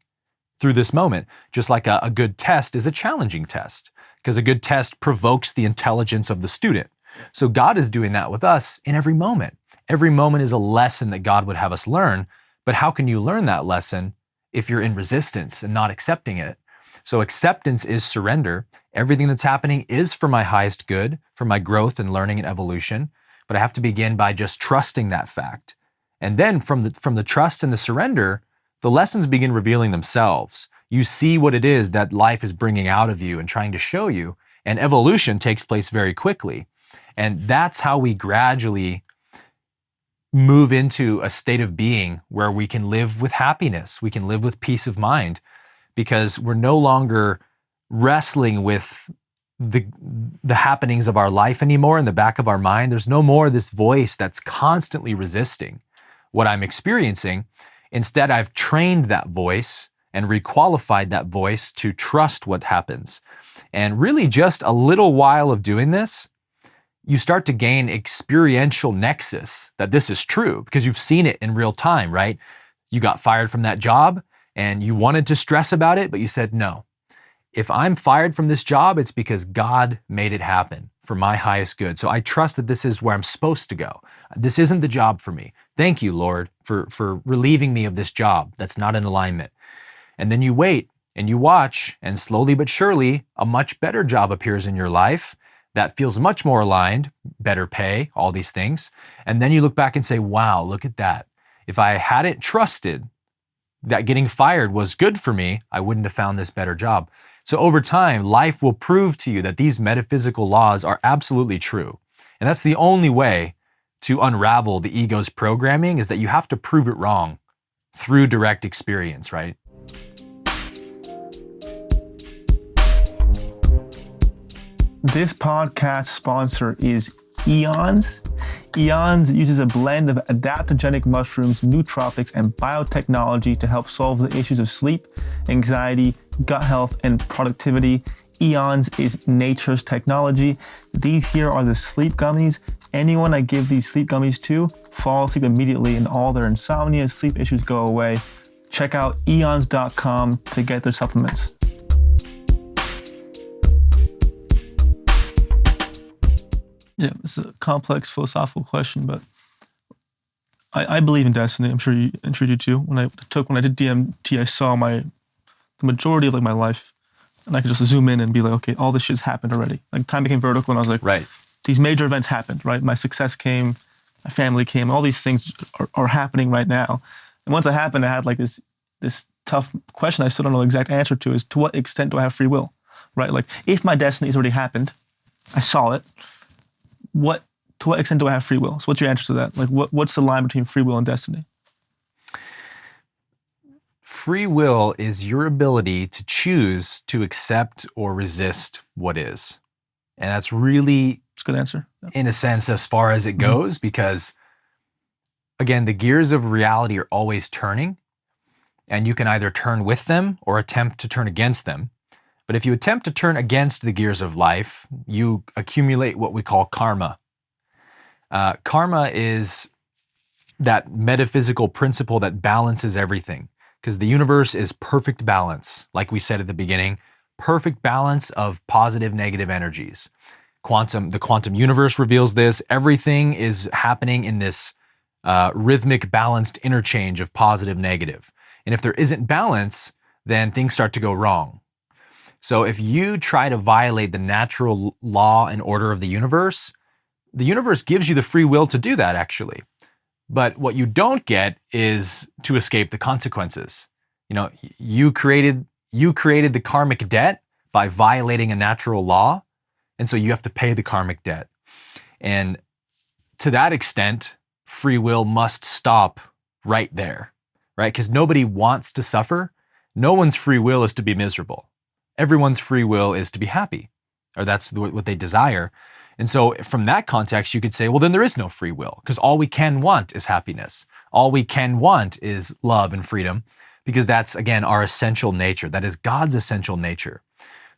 through this moment, just like a good test is a challenging test, because a good test provokes the intelligence of the student. So God is doing that with us in every moment. Every moment is a lesson that God would have us learn, but how can you learn that lesson if you're in resistance and not accepting it? So acceptance is surrender. Everything that's happening is for my highest good, for my growth and learning and evolution, but I have to begin by just trusting that fact. And then from the trust and the surrender, the lessons begin revealing themselves. You see what it is that life is bringing out of you and trying to show you, and evolution takes place very quickly. And that's how we gradually move into a state of being where we can live with happiness, we can live with peace of mind, because we're no longer wrestling with the happenings of our life anymore in the back of our mind. There's no more this voice that's constantly resisting what I'm experiencing. Instead, I've trained that voice and requalified that voice to trust what happens. And really just a little while of doing this, you start to gain experiential nexus that this is true because you've seen it in real time, right? You got fired from that job and you wanted to stress about it, but you said, no, if I'm fired from this job, it's because God made it happen for my highest good. So I trust that this is where I'm supposed to go. This isn't the job for me. Thank you, Lord, for relieving me of this job that's not in alignment. And then you wait and you watch, and slowly but surely, a much better job appears in your life that feels much more aligned, better pay, all these things. And then you look back and say, wow, look at that. If I hadn't trusted that getting fired was good for me, I wouldn't have found this better job. So over time, life will prove to you that these metaphysical laws are absolutely true. And that's the only way to unravel the ego's programming, is that you have to prove it wrong through direct experience, right? This podcast sponsor is EONS. EONS uses a blend of adaptogenic mushrooms, nootropics, and biotechnology to help solve the issues of sleep, anxiety, gut health, and productivity. EONS is nature's technology. These here are the sleep gummies. Anyone I give these sleep gummies to falls asleep immediately and all their insomnia and sleep issues go away. Check out eons.com to get their supplements. Yeah, it's a complex philosophical question, but I believe in destiny. I'm sure you do too. When I did DMT, I saw the majority of my life, and I could just zoom in and be like, okay, all this shit's happened already. Like time became vertical, and I was like, right, these major events happened, right? My success came, my family came, all these things are happening right now. And once it happened, I had like this tough question I still don't know the exact answer to, is to what extent do I have free will, right? Like if my destiny has already happened, I saw it, to what extent do I have free will? So what's your answer to that? Like what's the line between free will and destiny? Free will is your ability to choose to accept or resist what is. And that's really, a good answer. Yeah. In a sense, as far as it goes, because again, the gears of reality are always turning, and you can either turn with them or attempt to turn against them. But if you attempt to turn against the gears of life, you accumulate what we call karma. Karma is that metaphysical principle that balances everything, because the universe is perfect balance, like we said at the beginning, perfect balance of positive, negative energies. The quantum universe reveals this. Everything is happening in this rhythmic, balanced interchange of positive, negative. And if there isn't balance, then things start to go wrong. So if you try to violate the natural law and order of the universe gives you the free will to do that, actually. But what you don't get is to escape the consequences. You know, you created the karmic debt by violating a natural law, and so you have to pay the karmic debt. And to that extent, free will must stop right there, right? Because nobody wants to suffer. No one's free will is to be miserable. Everyone's free will is to be happy, or that's what they desire. And so from that context, you could say, well, then there is no free will, because all we can want is happiness. All we can want is love and freedom, because that's, again, our essential nature. That is God's essential nature.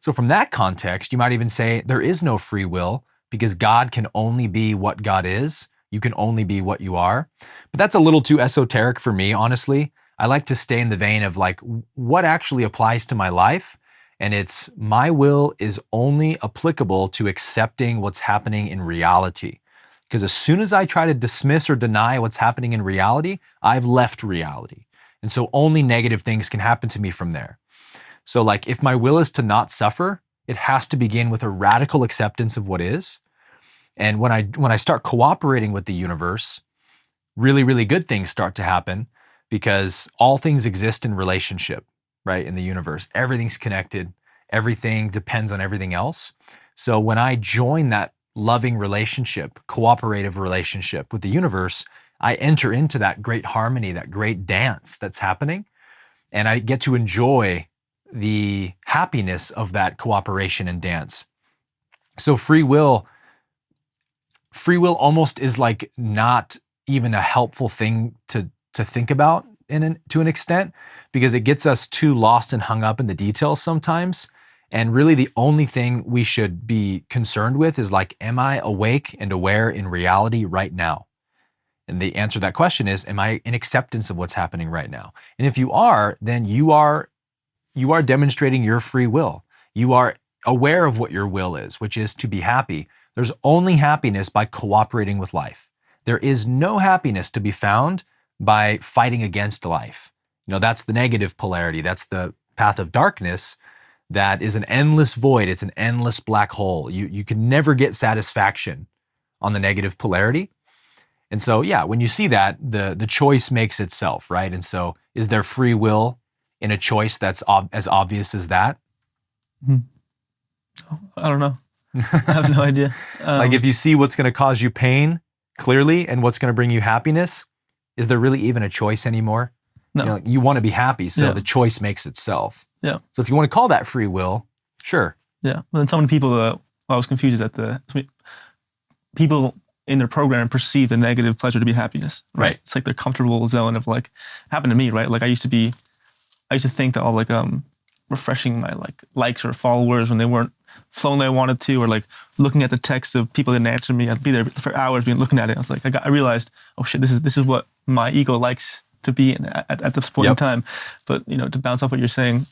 So from that context, you might even say there is no free will, because God can only be what God is. You can only be what you are. But that's a little too esoteric for me, honestly. I like to stay in the vein of like what actually applies to my life. And it's my will is only applicable to accepting what's happening in reality. Because as soon as I try to dismiss or deny what's happening in reality, I've left reality. And so only negative things can happen to me from there. So like if my will is to not suffer, it has to begin with a radical acceptance of what is. And when I start cooperating with the universe, really, really good things start to happen, because all things exist in relationship. Right, in the universe. Everything's connected. Everything depends on everything else. So when I join that loving relationship, cooperative relationship with the universe, I enter into that great harmony, that great dance that's happening. And I get to enjoy the happiness of that cooperation and dance. So free will almost is like not even a helpful thing to think about to an extent, because it gets us too lost and hung up in the details sometimes. And really the only thing we should be concerned with is like, am I awake and aware in reality right now? And the answer to that question is, am I in acceptance of what's happening right now? And if you are, then you are demonstrating your free will. You are aware of what your will is, which is to be happy. There's only happiness by cooperating with life. There is no happiness to be found by fighting against life. You know, that's the negative polarity. That's the path of darkness. That is an endless void. It's an endless black hole. You can never get satisfaction on the negative polarity. And so, yeah, when you see that, the choice makes itself, right? And so is there free will in a choice that's as obvious as that? I don't know. I have no idea. Like if you see what's going to cause you pain clearly and what's going to bring you happiness, is there really even a choice anymore? No. You want to be happy, so the choice makes itself. Yeah. So if you want to call that free will, sure. Yeah. But then so many people, I was confused at people in their program perceive the negative pleasure to be happiness. Right. It's like their comfortable zone of like, happened to me, right? Like I used to think that all like refreshing my likes or followers when they weren't flowing the way I wanted to, or like looking at the text of people that didn't answer me. I'd be there for hours looking at it. I was like, I realized, oh shit, this is what my ego likes to be in at this point in time. But to bounce off what you're saying,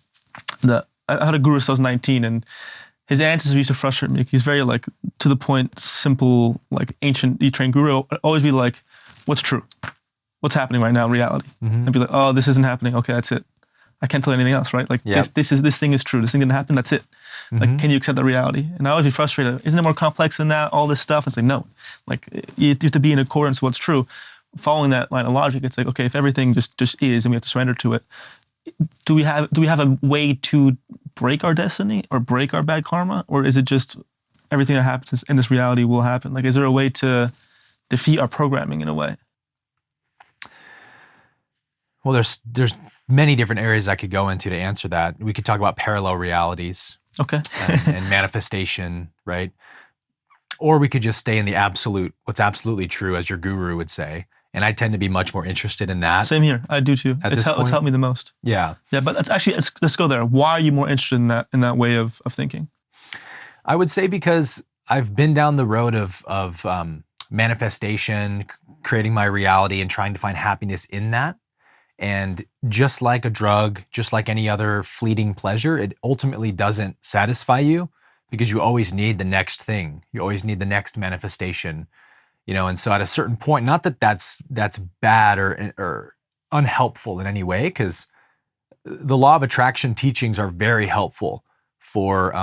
I had a guru since I was 19, and his answers used to frustrate me. He's very like to the point, simple, like ancient E-trained guru. Always be like, what's true? What's happening right now in reality? And be like, oh, this isn't happening. Okay, that's it. I can't tell you anything else, right? Like this thing is true. This thing didn't happen. That's it. Like, can you accept that reality? And I always be frustrated. Isn't it more complex than that? All this stuff. It's like, no. Like you have to be in accordance with what's true. Following that line of logic, it's like, okay, if everything just is, and we have to surrender to it, do we have a way to break our destiny or break our bad karma, or is it just everything that happens in this reality will happen? Like, is there a way to defeat our programming in a way? Well, there's many different areas I could go into to answer that. We could talk about parallel realities, okay, and manifestation, right? Or we could just stay in the absolute, what's absolutely true, as your guru would say, And I tend to be much more interested in that. Same here. I do too. It's helped me the most. Yeah. Yeah, but let's go there. Why are you more interested in that way of thinking? I would say because I've been down the road of manifestation, creating my reality and trying to find happiness in that. And just like a drug, just like any other fleeting pleasure, it ultimately doesn't satisfy you because you always need the next thing. You always need the next manifestation, and so at a certain point, not that that's bad or unhelpful in any way, because the law of attraction teachings are very helpful for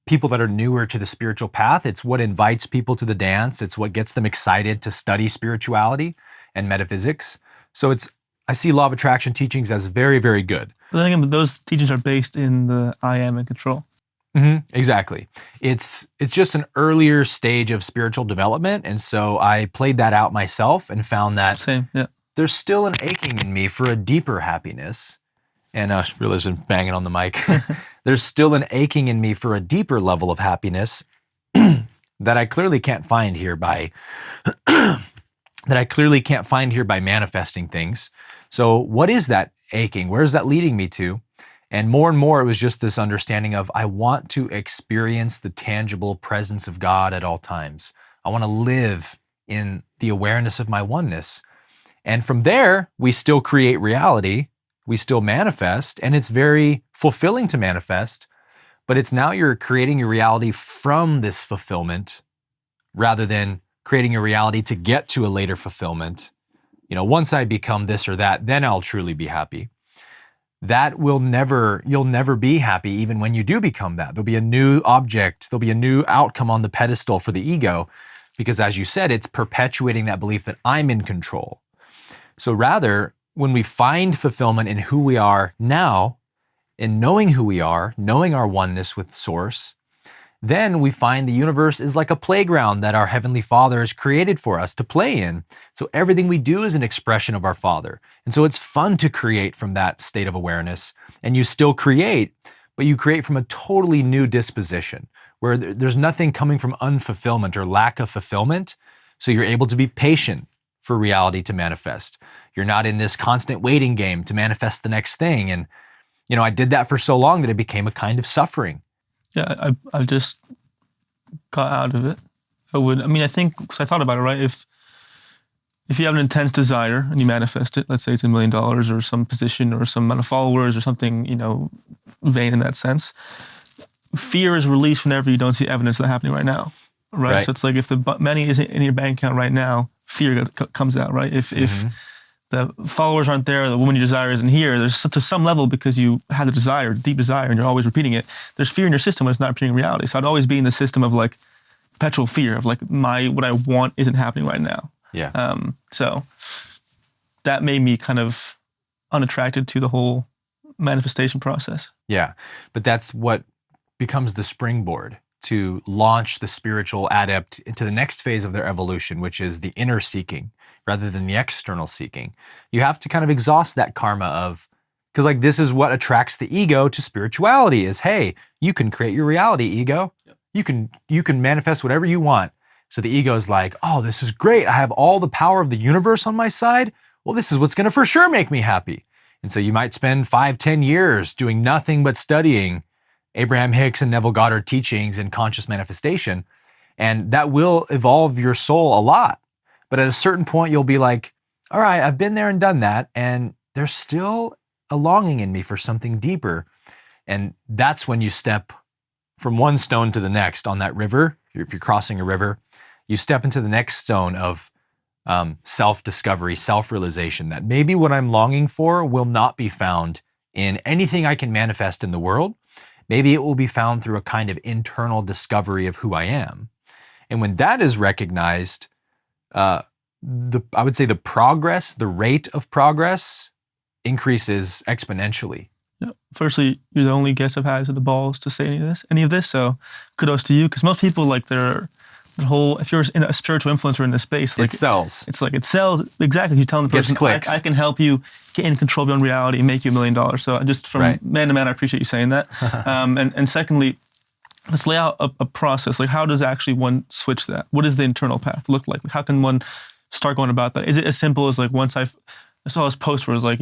people that are newer to the spiritual path. It's what invites people to the dance. It's what gets them excited to study spirituality and metaphysics. So I see law of attraction teachings as very, very good. But then again, those teachings are based in the I am in control. Exactly. It's just an earlier stage of spiritual development. And so I played that out myself and found that there's still an aching in me for a deeper happiness. And I realized I'm banging on the mic. There's still an aching in me for a deeper level of happiness that I clearly can't find here by manifesting things. So what is that aching? Where is that leading me to? And more, it was just this understanding of I want to experience the tangible presence of God at all times. I want to live in the awareness of my oneness. And from there, we still create reality. We still manifest, and it's very fulfilling to manifest, but it's now you're creating your reality from this fulfillment rather than creating a reality to get to a later fulfillment. Once I become this or that, then I'll truly be happy. You'll never be happy even when you do become that. There'll be a new object, there'll be a new outcome on the pedestal for the ego, because as you said, it's perpetuating that belief that I'm in control. So rather, when we find fulfillment in who we are now, in knowing who we are, knowing our oneness with Source, then we find the universe is like a playground that our Heavenly Father has created for us to play in. So everything we do is an expression of our Father. And so it's fun to create from that state of awareness. And you still create, but you create from a totally new disposition where there's nothing coming from unfulfillment or lack of fulfillment. So you're able to be patient for reality to manifest. You're not in this constant waiting game to manifest the next thing. And, I did that for so long that it became a kind of suffering. Yeah, I just got out of it. I think, because I thought about it, right? If you have an intense desire and you manifest it, let's say it's $1 million or some position or some amount of followers or something, vain in that sense, fear is released whenever you don't see evidence of that happening right now, right? So it's like if the money isn't in your bank account right now, fear comes out, right? If the followers aren't there, the woman you desire isn't here, there's to some level, because you had the desire, deep desire, and you're always repeating it, there's fear in your system when it's not appearing in reality. So I'd always be in the system of like perpetual fear of like what I want isn't happening right now. Yeah. So that made me kind of unattracted to the whole manifestation process. Yeah. But that's what becomes the springboard to launch the spiritual adept into the next phase of their evolution, which is the inner seeking rather than the external seeking. You have to kind of exhaust that karma of, because like this is what attracts the ego to spirituality is, hey, you can create your reality, ego. Yep. You can manifest whatever you want. So the ego is like, oh, this is great. I have all the power of the universe on my side. Well, this is what's going to for sure make me happy. And so you might spend 5-10 years doing nothing but studying Abraham Hicks and Neville Goddard teachings and conscious manifestation. And that will evolve your soul a lot. But at a certain point, you'll be like, all right, I've been there and done that. And there's still a longing in me for something deeper. And that's when you step from one stone to the next on that river. If you're crossing a river, you step into the next zone of self-discovery, self-realization that maybe what I'm longing for will not be found in anything I can manifest in the world. Maybe it will be found through a kind of internal discovery of who I am. And when that is recognized, I would say the rate of progress increases exponentially. Yeah. Firstly, you're the only guest I've had with the balls to say any of this. So kudos to you, because most people if you're in a spiritual influencer in this space, like it sells. It's like it sells exactly. You're telling the person, I can help you get in control of your own reality and make you $1 million. So just from man to man, I appreciate you saying that. And secondly, let's lay out a process. Like, how does actually one switch that? What does the internal path look like? How can one start going about that? Is it as simple as like I saw this post where it was like,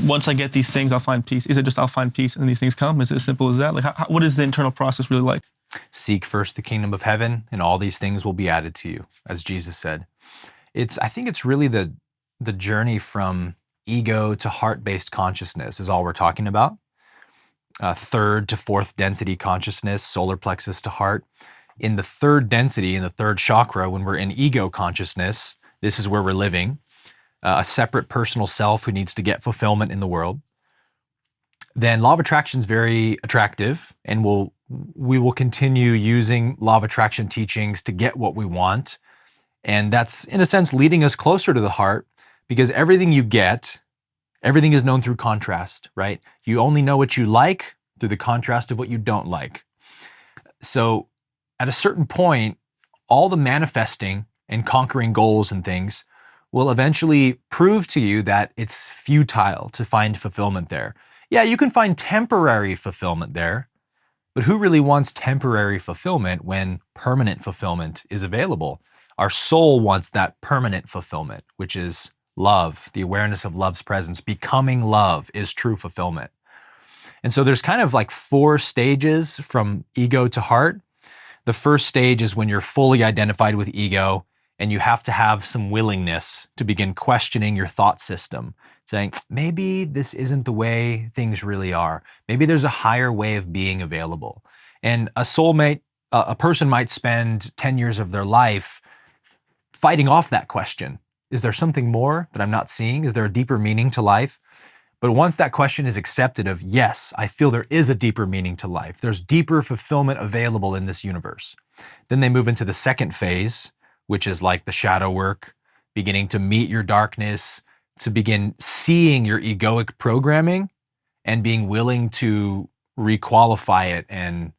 once I get these things, I'll find peace. Is it just I'll find peace and these things come? Is it as simple as that? Like, what is the internal process really like? Seek first the kingdom of heaven, and all these things will be added to you, as Jesus said. I think it's really the journey from ego to heart-based consciousness is all we're talking about. Third to fourth density consciousness, solar plexus to heart. In the third density, in the third chakra, when we're in ego consciousness, this is where we're living. A separate personal self who needs to get fulfillment in the world. Then law of attraction is very attractive, and we will continue using law of attraction teachings to get what we want. And that's, in a sense, leading us closer to the heart, because everything you get, everything is known through contrast, right? You only know what you like through the contrast of what you don't like. So at a certain point, all the manifesting and conquering goals and things will eventually prove to you that it's futile to find fulfillment there. Yeah, you can find temporary fulfillment there, but who really wants temporary fulfillment when permanent fulfillment is available? Our soul wants that permanent fulfillment, which is love, the awareness of love's presence. Becoming love is true fulfillment. And so there's kind of like 4 stages from ego to heart. The first stage is when you're fully identified with ego, and you have to have some willingness to begin questioning your thought system, saying, maybe this isn't the way things really are. Maybe there's a higher way of being available. And a person might spend 10 years of their life fighting off that question. Is there something more that I'm not seeing? Is there a deeper meaning to life? But once that question is accepted of, yes, I feel there is a deeper meaning to life. There's deeper fulfillment available in this universe. Then they move into the second phase, which is like the shadow work, beginning to meet your darkness, to begin seeing your egoic programming and being willing to requalify it and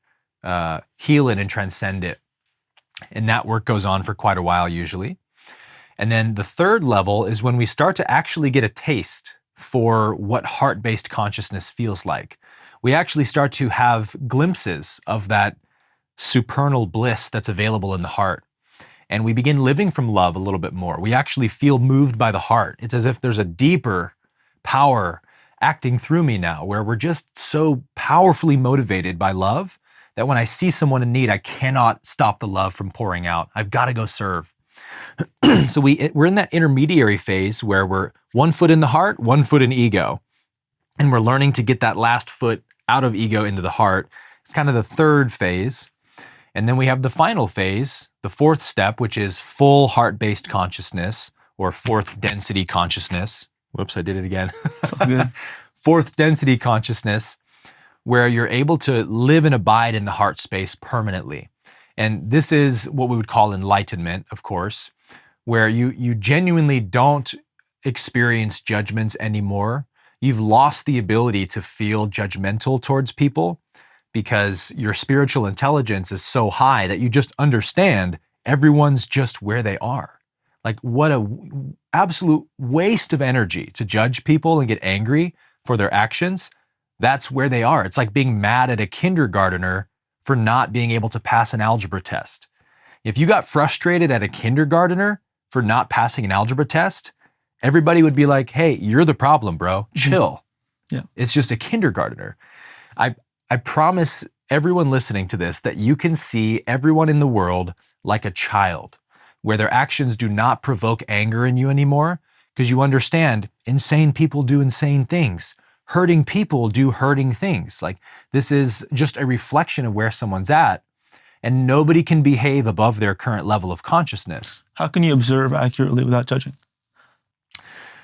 heal it and transcend it. And that work goes on for quite a while usually. And then the third level is when we start to actually get a taste for what heart-based consciousness feels like. We actually start to have glimpses of that supernal bliss that's available in the heart. And we begin living from love a little bit more. We actually feel moved by the heart. It's as if there's a deeper power acting through me now, where we're just so powerfully motivated by love that when I see someone in need, I cannot stop the love from pouring out. I've got to go serve. So we're in that intermediary phase where we're 1 foot in the heart, 1 foot in ego. And we're learning to get that last foot out of ego into the heart. It's kind of the third phase. And then we have the final phase, the fourth step, which is full heart-based consciousness, or fourth density consciousness. Whoops, I did it again. Fourth density consciousness, where you're able to live and abide in the heart space permanently. And this is what we would call enlightenment, of course, where you genuinely don't experience judgments anymore. You've lost the ability to feel judgmental towards people, because your spiritual intelligence is so high that you just understand everyone's just where they are. Like, what a absolute waste of energy to judge people and get angry for their actions. That's where they are. It's like being mad at a kindergartner for not being able to pass an algebra test. If you got frustrated at a kindergartner for not passing an algebra test, everybody would be like, hey, you're the problem, bro. Chill. Yeah. It's just a kindergartner. I promise everyone listening to this that you can see everyone in the world like a child, where their actions do not provoke anger in you anymore, because you understand insane people do insane things. Hurting people do hurting things. Like, this is just a reflection of where someone's at, and nobody can behave above their current level of consciousness. How can you observe accurately without judging?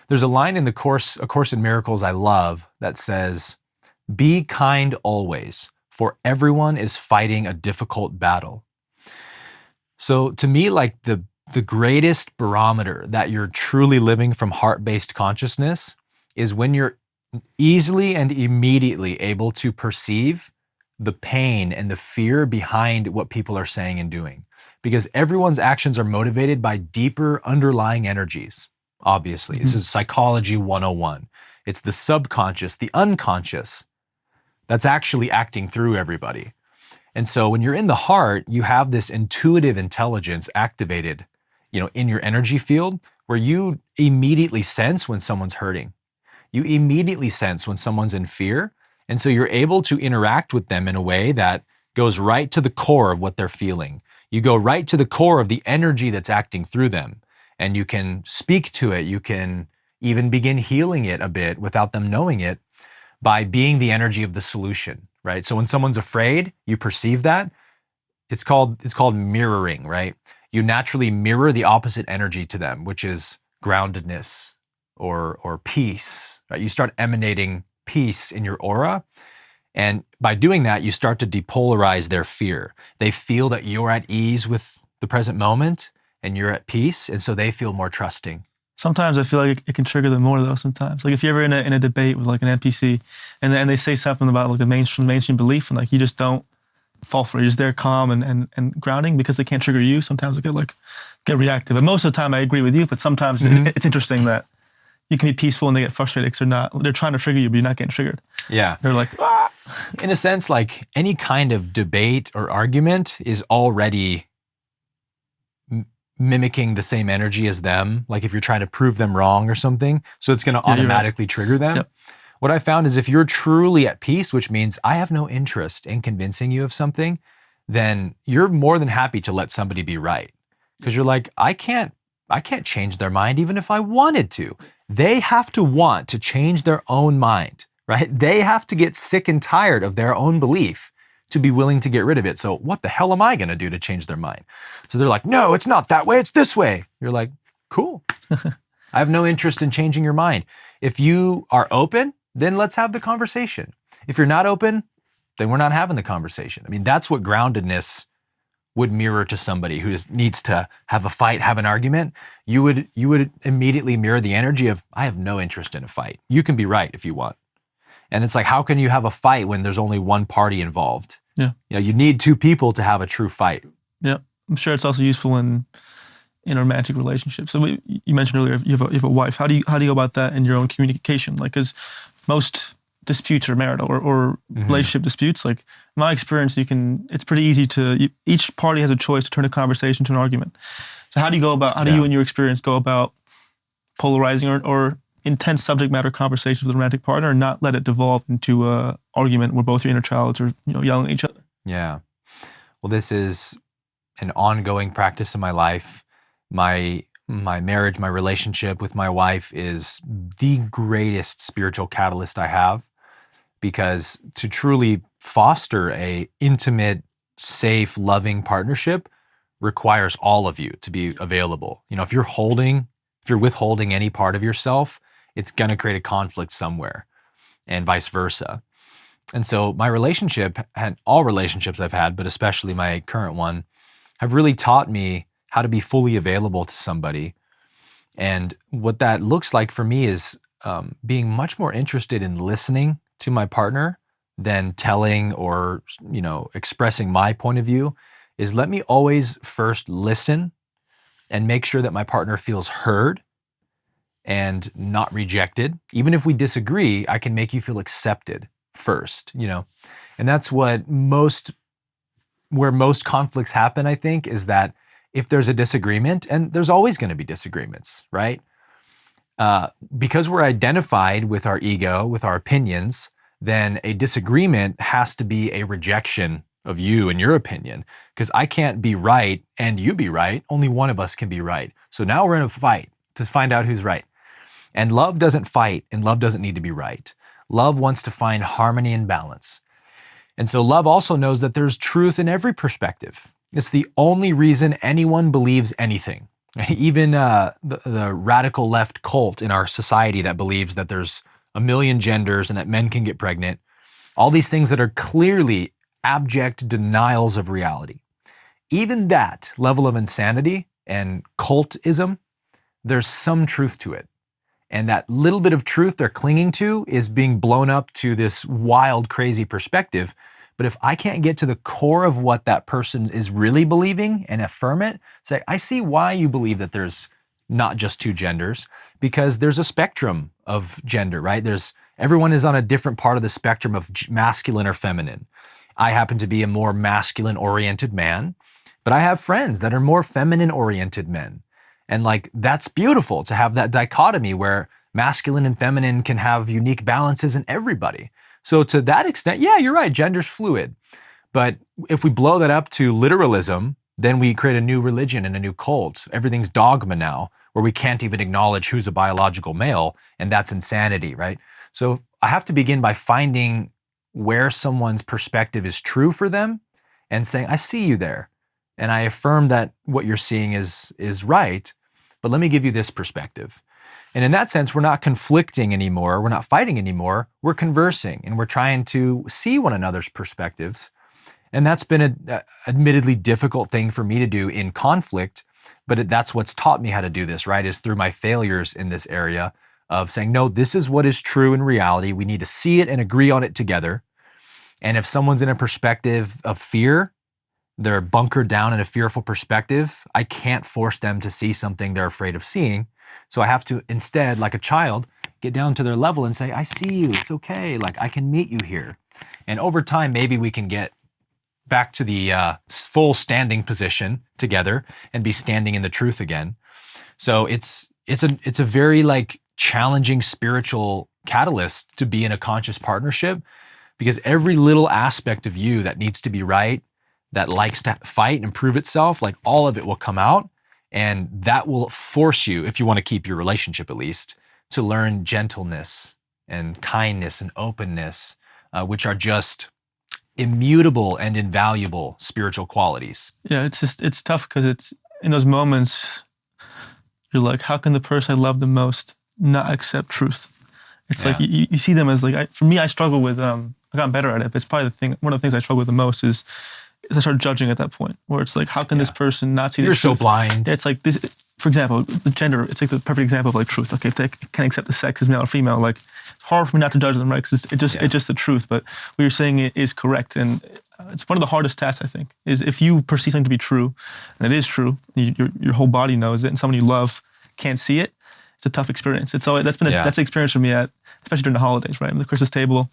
There's a line in A Course in Miracles I love that says, "Be kind always, for everyone is fighting a difficult battle." So to me, like the greatest barometer that you're truly living from heart-based consciousness is when you're easily and immediately able to perceive the pain and the fear behind what people are saying and doing. Because everyone's actions are motivated by deeper underlying energies, obviously. This is psychology 101. It's the subconscious, the unconscious, that's actually acting through everybody. And so when you're in the heart, you have this intuitive intelligence activated in your energy field, where you immediately sense when someone's hurting. You immediately sense when someone's in fear. And so you're able to interact with them in a way that goes right to the core of what they're feeling. You go right to the core of the energy that's acting through them. And you can speak to it. You can even begin healing it a bit without them knowing it by being the energy of the solution, right? So when someone's afraid, you perceive that. It's called mirroring, right? You naturally mirror the opposite energy to them, which is groundedness or peace, right? You start emanating peace in your aura. And by doing that, you start to depolarize their fear. They feel that you're at ease with the present moment and you're at peace. And so they feel more trusting. Sometimes I feel like it can trigger them more though. Sometimes, like if you're ever in a debate with like an NPC, and they say something about like the mainstream belief, and like you just don't fall for it. You're just there calm and grounding because they can't trigger you. Sometimes they get reactive. And most of the time I agree with you, but sometimes it's interesting that you can be peaceful and they get frustrated because they're trying to trigger you, but you're not getting triggered. Yeah. They're like, ah. In a sense, like any kind of debate or argument is already mimicking the same energy as them. Like if you're trying to prove them wrong or something, so it's going to automatically trigger them. Yep. What I found is if you're truly at peace, which means I have no interest in convincing you of something, then you're more than happy to let somebody be right. Because you're like, I can't change their mind even if I wanted to. They have to want to change their own mind, right? They have to get sick and tired of their own belief to be willing to get rid of it. So what the hell am I going to do to change their mind? So they're like, no, it's not that way. It's this way. You're like, cool. I have no interest in changing your mind. If you are open, then let's have the conversation. If you're not open, then we're not having the conversation. I mean, that's what groundedness would mirror to somebody who needs to have a fight, have an argument. You would immediately mirror the energy of, I have no interest in a fight. You can be right if you want. And it's like, how can you have a fight when there's only one party involved? Yeah. You need two people to have a true fight. Yeah. I'm sure it's also useful in romantic relationships. So you mentioned earlier, you have a wife. How do you go about that in your own communication? Like, because most disputes are marital or relationship disputes. Like in my experience, it's pretty easy each party has a choice to turn a conversation to an argument. So how do you in your experience go about polarizing or intense subject matter conversations with a romantic partner and not let it devolve into a argument where both your inner childs are yelling at each other? Yeah. Well, this is an ongoing practice in my life. My marriage, my relationship with my wife is the greatest spiritual catalyst I have, because to truly foster a intimate, safe, loving partnership requires all of you to be available. If you're withholding any part of yourself, it's going to create a conflict somewhere, and vice versa. And so my relationship, and all relationships I've had, but especially my current one, have really taught me how to be fully available to somebody. And what that looks like for me is being much more interested in listening to my partner than telling or expressing my point of view. Is let me always first listen and make sure that my partner feels heard and not rejected. Even if we disagree, I can make you feel accepted first, and that's where most conflicts happen, I think, is that if there's a disagreement, and there's always going to be disagreements, right? Because we're identified with our ego, with our opinions, then a disagreement has to be a rejection of you and your opinion, because I can't be right and you be right. Only one of us can be right. So now we're in a fight to find out who's right. And love doesn't fight, and love doesn't need to be right. Love wants to find harmony and balance. And so love also knows that there's truth in every perspective. It's the only reason anyone believes anything. Even the radical left cult in our society that believes that there's a million genders and that men can get pregnant. All these things that are clearly abject denials of reality. Even that level of insanity and cultism, there's some truth to it. And that little bit of truth they're clinging to is being blown up to this wild, crazy perspective. But if I can't get to the core of what that person is really believing and affirm it, say, I see why you believe that there's not just two genders, because there's a spectrum of gender, right? Everyone is on a different part of the spectrum of masculine or feminine. I happen to be a more masculine oriented man, but I have friends that are more feminine oriented men. And like, that's beautiful to have that dichotomy where masculine and feminine can have unique balances in everybody. So to that extent, yeah, you're right, gender's fluid. But if we blow that up to literalism, then we create a new religion and a new cult. Everything's dogma now, where we can't even acknowledge who's a biological male, and that's insanity, right? So I have to begin by finding where someone's perspective is true for them and saying, I see you there. And I affirm that what you're seeing is right, but let me give you this perspective. And in that sense, we're not conflicting anymore. We're not fighting anymore. We're conversing and we're trying to see one another's perspectives. And that's been an admittedly difficult thing for me to do in conflict, but that's what's taught me how to do this, right? Is through my failures in this area of saying, no, this is what is true in reality. We need to see it and agree on it together. And if someone's in a perspective of fear, they're bunkered down in a fearful perspective, I can't force them to see something they're afraid of seeing. So I have to instead, like a child, get down to their level and say, I see you, it's okay, like I can meet you here. And over time, maybe we can get back to the full standing position together and be standing in the truth again. So it's a very like challenging spiritual catalyst to be in a conscious partnership, because every little aspect of you that needs to be right, that likes to fight and prove itself, like all of it will come out, and that will force you, if you want to keep your relationship at least, to learn gentleness and kindness and openness, which are just immutable and invaluable spiritual qualities. Yeah, it's tough because it's in those moments you're like, how can the person I love the most not accept truth? It's like you see them as like, for me, I struggle with, I've gotten better at it, but it's probably one of the things I struggle with the most is I start judging at that point where it's like, how can this person not see the truth? You're so blind. It's like this, for example, the gender, it's like the perfect example of like truth. Okay, if they can accept the sex as male or female, like it's hard for me not to judge them, right? Because it's just the truth. But what you're saying is correct. And it's one of the hardest tasks, I think, is if you perceive something to be true, and it is true, your whole body knows it, and someone you love can't see it, it's a tough experience. It's always, that's the experience for me especially during the holidays, right? At the Christmas table,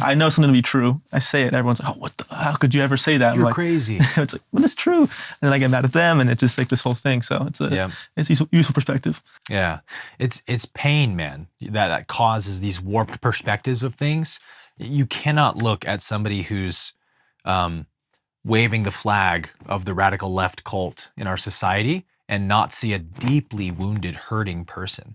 I know something to be true. I say it, everyone's like, oh, how could you ever say that? You're like, crazy. It's like, well, it's true. And then I get mad at them, and it's just like this whole thing. So it's a useful perspective. Yeah, it's pain, man, that causes these warped perspectives of things. You cannot look at somebody who's waving the flag of the radical left cult in our society and not see a deeply wounded, hurting person.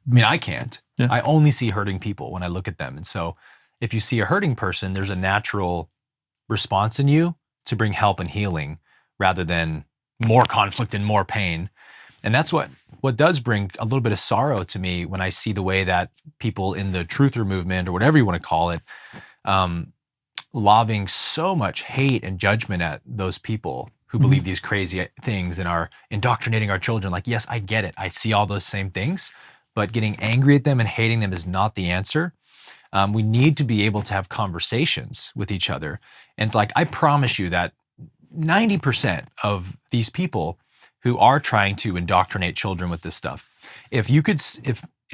I mean, I can't. Yeah. I only see hurting people when I look at them. And so if you see a hurting person, there's a natural response in you to bring help and healing rather than more conflict and more pain. And that's what does bring a little bit of sorrow to me when I see the way that people in the truther movement, or whatever you want to call it, lobbing so much hate and judgment at those people who believe these crazy things and are indoctrinating our children. Like, yes, I get it. I see all those same things, but getting angry at them and hating them is not the answer. We need to be able to have conversations with each other. And it's like, I promise you that 90% of these people who are trying to indoctrinate children with this stuff, if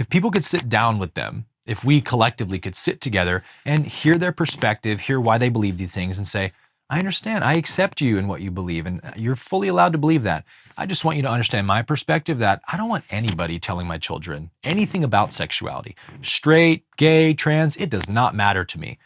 people could sit down with them, if we collectively could sit together and hear their perspective, hear why they believe these things, and say, I understand, I accept you in what you believe, and you're fully allowed to believe that. I just want you to understand my perspective, that I don't want anybody telling my children anything about sexuality. Straight, gay, trans, it does not matter to me.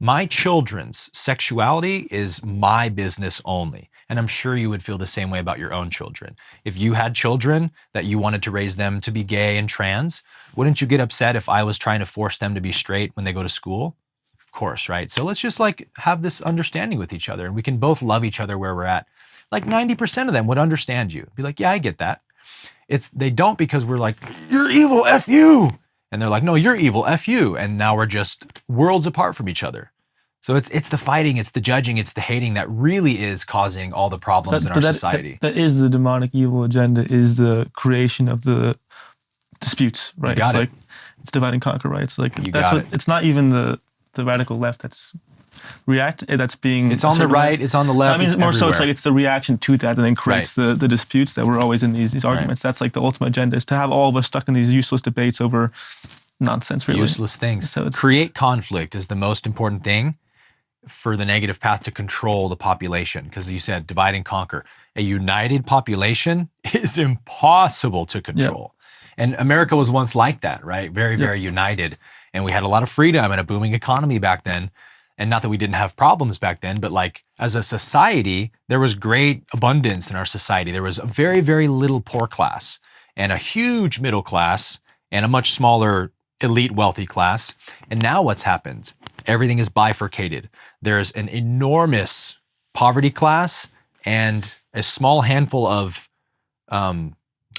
My children's sexuality is my business only. And I'm sure you would feel the same way about your own children. If you had children that you wanted to raise them to be gay and trans, wouldn't you get upset if I was trying to force them to be straight when they go to school? Of course, right? So let's just like have this understanding with each other, and we can both love each other where we're at. Like 90% of them would understand you. Be like, yeah, I get that. They don't, because we're like, you're evil, F you. And they're like, no, you're evil, F you. And now we're just worlds apart from each other. So it's the fighting, it's the judging, it's the hating that really is causing all the problems in our society. That is the demonic evil agenda, is the creation of the disputes, right? It's divide and conquer, right? It's like it's not even the radical left that's being. It's on the right, it's on the left. I mean, it's more everywhere. So it's like it's the reaction to that, and then creates the disputes that we're always in these arguments. That's like the ultimate agenda, is to have all of us stuck in these useless debates over nonsense, really. Useless things. So create conflict is the most important thing. for the negative path to control the population, because you said divide and conquer. A united population is impossible to control. And America was once like that, right? Very, very united. And we had a lot of freedom and a booming economy back then. And not that we didn't have problems back then, but like as a society, there was great abundance in our society. There was a very, very little poor class and a huge middle class and a much smaller elite wealthy class. And now what's happened? Everything is bifurcated. There's an enormous poverty class and a small handful of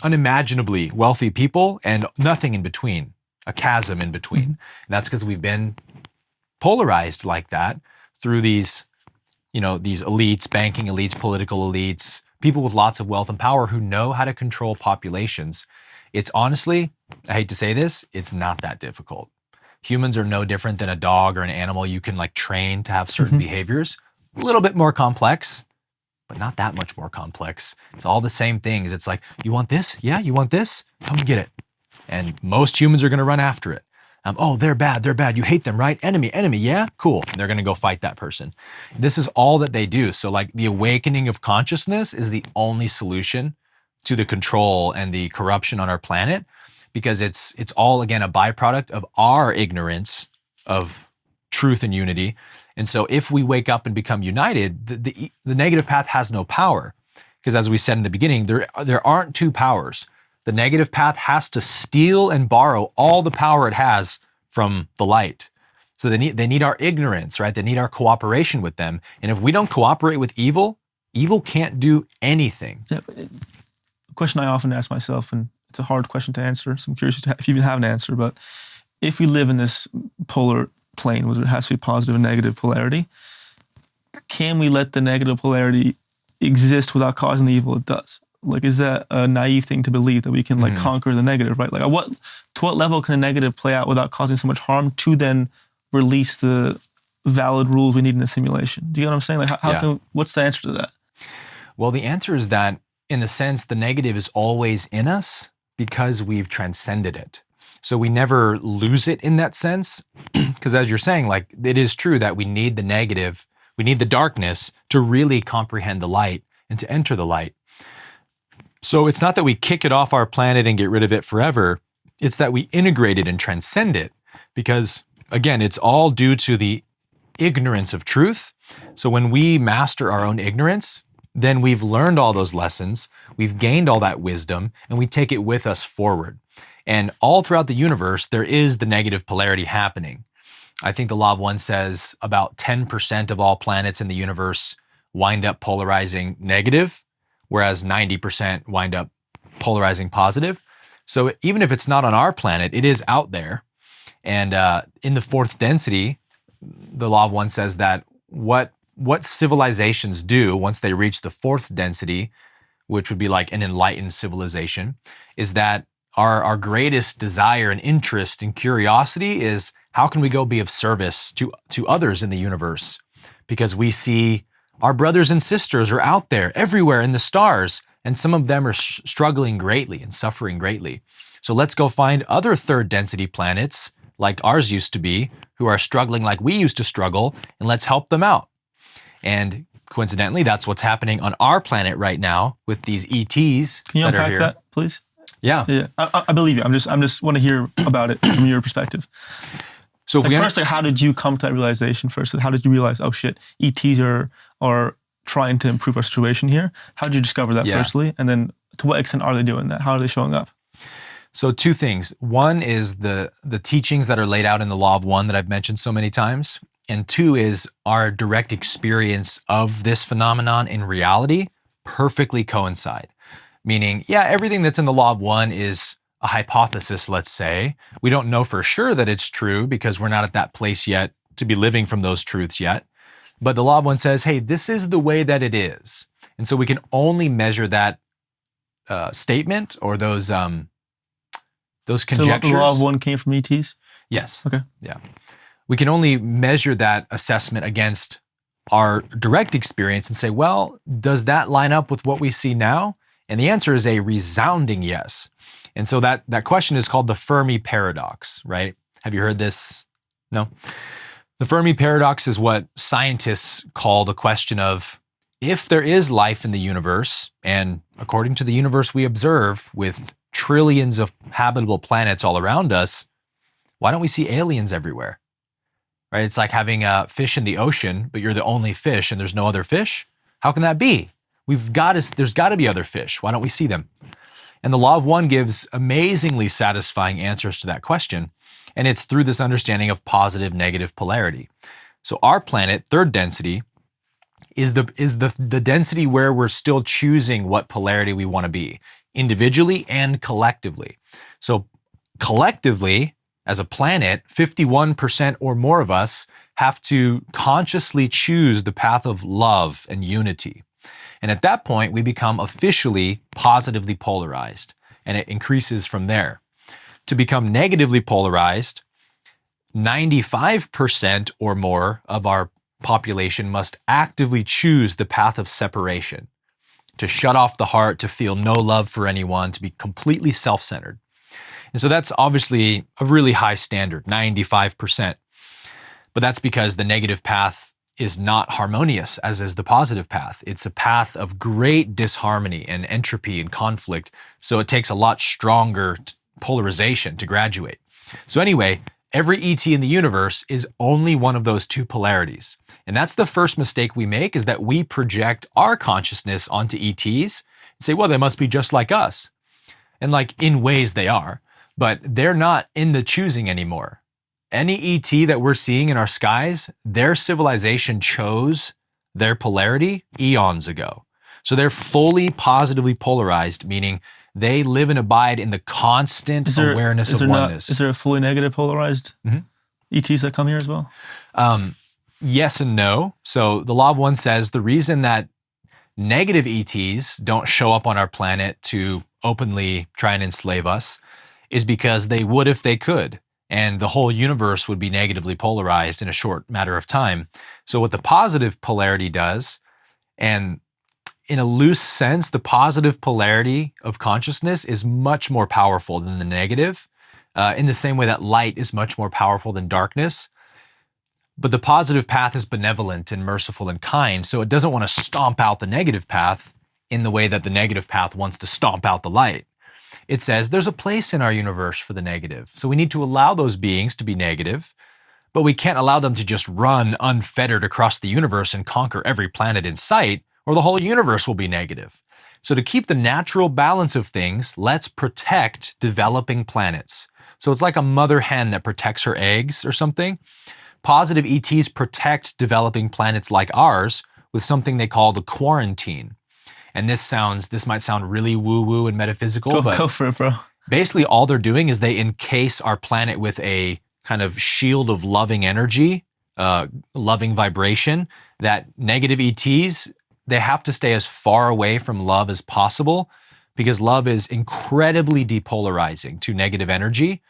unimaginably wealthy people and nothing in between, a chasm in between. And that's because we've been polarized like that through these, these elites, banking elites, political elites, people with lots of wealth and power who know how to control populations. It's honestly, I hate to say this, it's not that difficult. Humans are no different than a dog or an animal you can like train to have certain behaviors. A little bit more complex, but not that much more complex. It's all the same things. It's like, you want this? Yeah, you want this? Come and get it. And most humans are going to run after it. Oh, they're bad. You hate them, right? Enemy, yeah, cool. And they're going to go fight that person. This is all that they do. So like the awakening of consciousness is the only solution to the control and the corruption on our planet, because it's all, again, a byproduct of our ignorance of truth and unity. And so if we wake up and become united, the negative path has no power. Because as we said in the beginning, there aren't two powers. The negative path has to steal and borrow all the power it has from the light. So they need our ignorance, right? They need our cooperation with them. And if we don't cooperate with evil, evil can't do anything. Yeah, a question I often ask myself, and it's a hard question to answer, so I'm curious if you even have an answer, but if we live in this polar plane where it has to be positive and negative polarity, can we let the negative polarity exist without causing the evil it does? Like, is that a naive thing to believe that we can like conquer the negative, right? Like to what level can the negative play out without causing so much harm to then release the valid rules we need in the simulation? Do you know what I'm saying? Like what's the answer to that? Well, the answer is that in the sense the negative is always in us because we've transcended it. So we never lose it in that sense. Because as you're saying, like it is true that we need the negative, we need the darkness to really comprehend the light and to enter the light. So it's not that we kick it off our planet and get rid of it forever. It's that we integrate it and transcend it. Because again, it's all due to the ignorance of truth. So when we master our own ignorance, then we've learned all those lessons, we've gained all that wisdom, and we take it with us forward. And all throughout the universe, there is the negative polarity happening. I think the Law of One says about 10% of all planets in the universe wind up polarizing negative, whereas 90% wind up polarizing positive. So even if it's not on our planet, it is out there. And in the fourth density, the Law of One says that what civilizations do once they reach the fourth density, which would be like an enlightened civilization, is that our greatest desire and interest and curiosity is how can we go be of service to others in the universe? Because we see our brothers and sisters are out there everywhere in the stars, and some of them are struggling greatly and suffering greatly. So let's go find other third density planets like ours used to be, who are struggling like we used to struggle, and let's help them out. And coincidentally, that's what's happening on our planet right now with these ETs Can you that are unpack here. that, please? Yeah. I believe you. I'm just want to hear about it from your perspective. So if first, how did you come to that realization first? How did you realize, oh shit, ETs are trying to improve our situation here? How did you discover that firstly? And then to what extent are they doing that? How are they showing up? So two things. One is the teachings that are laid out in the Law of One that I've mentioned so many times. And two is our direct experience of this phenomenon in reality perfectly coincide. Meaning, everything that's in the Law of One is a hypothesis, let's say. We don't know for sure that it's true because we're not at that place yet to be living from those truths yet. But the Law of One says, hey, this is the way that it is. And so we can only measure that statement or those conjectures. So the Law of One came from ETs? Yes. Okay. Yeah. We can only measure that assessment against our direct experience and say, well, does that line up with what we see now? And the answer is a resounding yes. And so that question is called the Fermi paradox, right? Have you heard this? No? The Fermi paradox is what scientists call the question of, if there is life in the universe, and according to the universe we observe with trillions of habitable planets all around us, why don't we see aliens everywhere? Right? It's like having a fish in the ocean, but you're the only fish and there's no other fish. How can that be? There's got to be other fish. Why don't we see them? And the law of one gives amazingly satisfying answers to that question. And it's through this understanding of positive, negative polarity. So our planet, third density, is the density where we're still choosing what polarity we want to be, individually and collectively. So collectively, as a planet, 51% or more of us have to consciously choose the path of love and unity. And at that point, we become officially positively polarized, and it increases from there. To become negatively polarized, 95% or more of our population must actively choose the path of separation, to shut off the heart, to feel no love for anyone, to be completely self-centered. And so that's obviously a really high standard, 95%. But that's because the negative path is not harmonious, as is the positive path. It's a path of great disharmony and entropy and conflict. So it takes a lot stronger polarization to graduate. So anyway, every ET in the universe is only one of those two polarities. And that's the first mistake we make, is that we project our consciousness onto ETs and say, well, they must be just like us. And like in ways they are, but they're not in the choosing anymore. Any ET that we're seeing in our skies, their civilization chose their polarity eons ago. So they're fully positively polarized, meaning they live and abide in the constant awareness of oneness. Is there a fully negative polarized ETs that come here as well? Yes and no. So the law of one says the reason that negative ETs don't show up on our planet to openly try and enslave us is because they would if they could. And the whole universe would be negatively polarized in a short matter of time. So what the positive polarity does, and in a loose sense, the positive polarity of consciousness is much more powerful than the negative, in the same way that light is much more powerful than darkness. But the positive path is benevolent and merciful and kind, so it doesn't want to stomp out the negative path in the way that the negative path wants to stomp out the light. It says there's a place in our universe for the negative. So we need to allow those beings to be negative, but we can't allow them to just run unfettered across the universe and conquer every planet in sight, or the whole universe will be negative. So to keep the natural balance of things, let's protect developing planets. So it's like a mother hen that protects her eggs or something. Positive ETs protect developing planets like ours with something they call the quarantine. And this might sound really woo-woo and metaphysical, but go for it, bro. Basically all they're doing is they encase our planet with a kind of shield of loving energy, loving vibration, that negative ETs, they have to stay as far away from love as possible, because love is incredibly depolarizing to negative energy.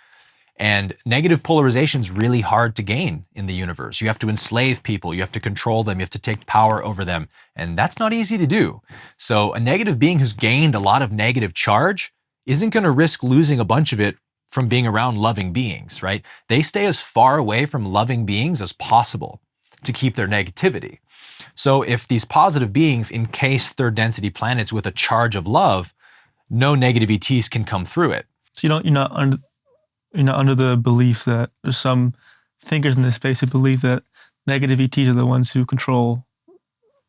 And negative polarization is really hard to gain in the universe. You have to enslave people, you have to control them, you have to take power over them, and that's not easy to do. So a negative being who's gained a lot of negative charge isn't going to risk losing a bunch of it from being around loving beings, right? They stay as far away from loving beings as possible to keep their negativity. So if these positive beings encase third density planets with a charge of love, no negative ETs can come through it. So you're not under the belief that there's some thinkers in this space who believe that negative ETs are the ones who control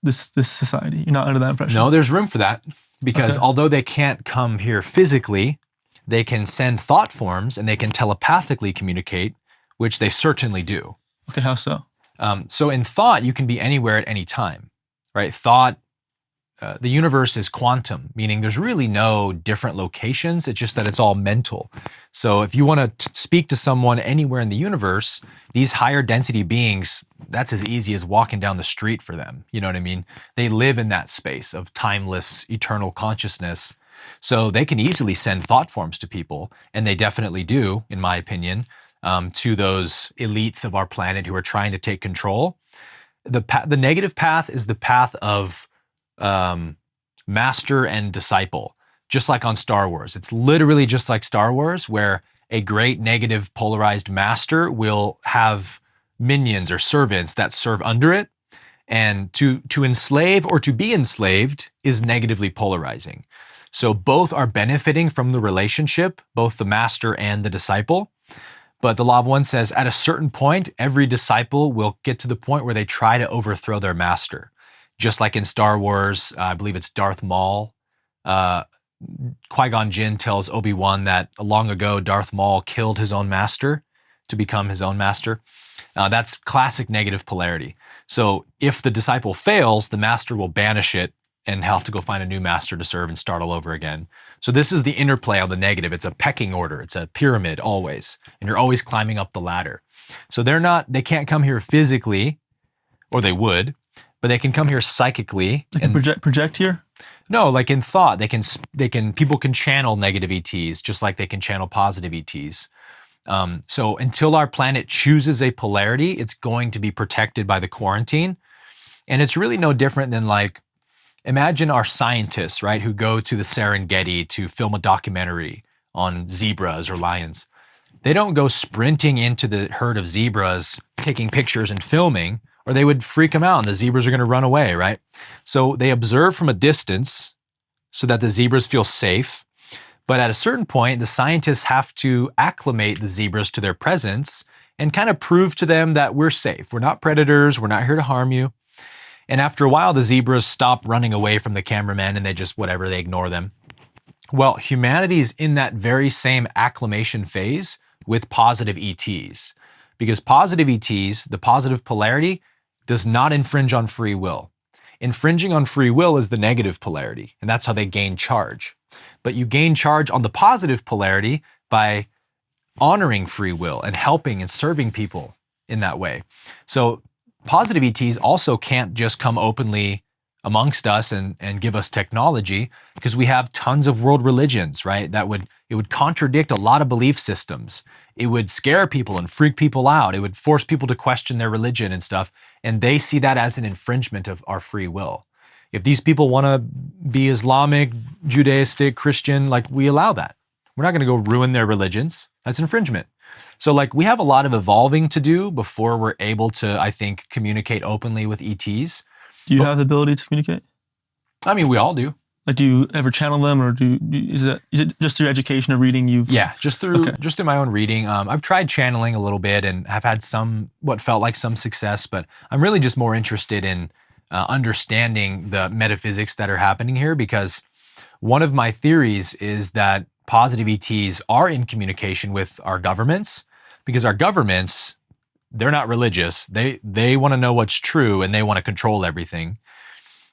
this society. You're not under that impression? No, there's room for that, because although they can't come here physically, they can send thought forms and they can telepathically communicate, which they certainly do. Okay, how so? So in thought, you can be anywhere at any time, right? Thought, the universe is quantum, meaning there's really no different locations. It's just that it's all mental. So if you want to speak to someone anywhere in the universe, these higher density beings, that's as easy as walking down the street for them. You know what I mean? They live in that space of timeless, eternal consciousness. So they can easily send thought forms to people, and they definitely do, in my opinion, to those elites of our planet who are trying to take control. The negative path is the path of master and disciple, just like on Star Wars. It's literally just like Star Wars, where a great negative polarized master will have minions or servants that serve under it. And to enslave or to be enslaved is negatively polarizing. So both are benefiting from the relationship, both the master and the disciple. But the Law of One says at a certain point, every disciple will get to the point where they try to overthrow their master. Just like in Star Wars, I believe it's Darth Maul. Qui-Gon Jinn tells Obi-Wan that long ago, Darth Maul killed his own master to become his own master. That's classic negative polarity. So if the disciple fails, the master will banish it and have to go find a new master to serve and start all over again. So this is the interplay on the negative. It's a pecking order. It's a pyramid always. And you're always climbing up the ladder. So they can't come here physically, or they would, but they can come here psychically. They can project here? No, like in thought, people can channel negative ETs just like they can channel positive ETs. So until our planet chooses a polarity, it's going to be protected by the quarantine. And it's really no different than like, imagine our scientists, right, who go to the Serengeti to film a documentary on zebras or lions. They don't go sprinting into the herd of zebras, taking pictures and filming, or they would freak them out and the zebras are going to run away, right? So they observe from a distance so that the zebras feel safe. But at a certain point, the scientists have to acclimate the zebras to their presence and kind of prove to them that we're safe. We're not predators. We're not here to harm you. And after a while, the zebras stop running away from the cameramen and they just, whatever, they ignore them. Well, humanity is in that very same acclimation phase with positive ETs. Because positive ETs, the positive polarity, does not infringe on free will. Infringing on free will is the negative polarity, and that's how they gain charge. But you gain charge on the positive polarity by honoring free will and helping and serving people in that way. So positive ETs also can't just come openly amongst us and give us technology, because we have tons of world religions, right? It would contradict a lot of belief systems. It would scare people and freak people out. It would force people to question their religion and stuff. And they see that as an infringement of our free will. If these people want to be Islamic, Judaistic, Christian, like, we allow that. We're not going to go ruin their religions. That's infringement. So like, we have a lot of evolving to do before we're able to, I think, communicate openly with ETs. Do you have the ability to communicate? I mean, we all do. Like, do you ever channel them, or is it just through education or reading? Yeah, just through my own reading. I've tried channeling a little bit and have had what felt like some success, but I'm really just more interested in understanding the metaphysics that are happening here, because one of my theories is that positive ETs are in communication with our governments, because our governments, they're not religious. They want to know what's true and they want to control everything.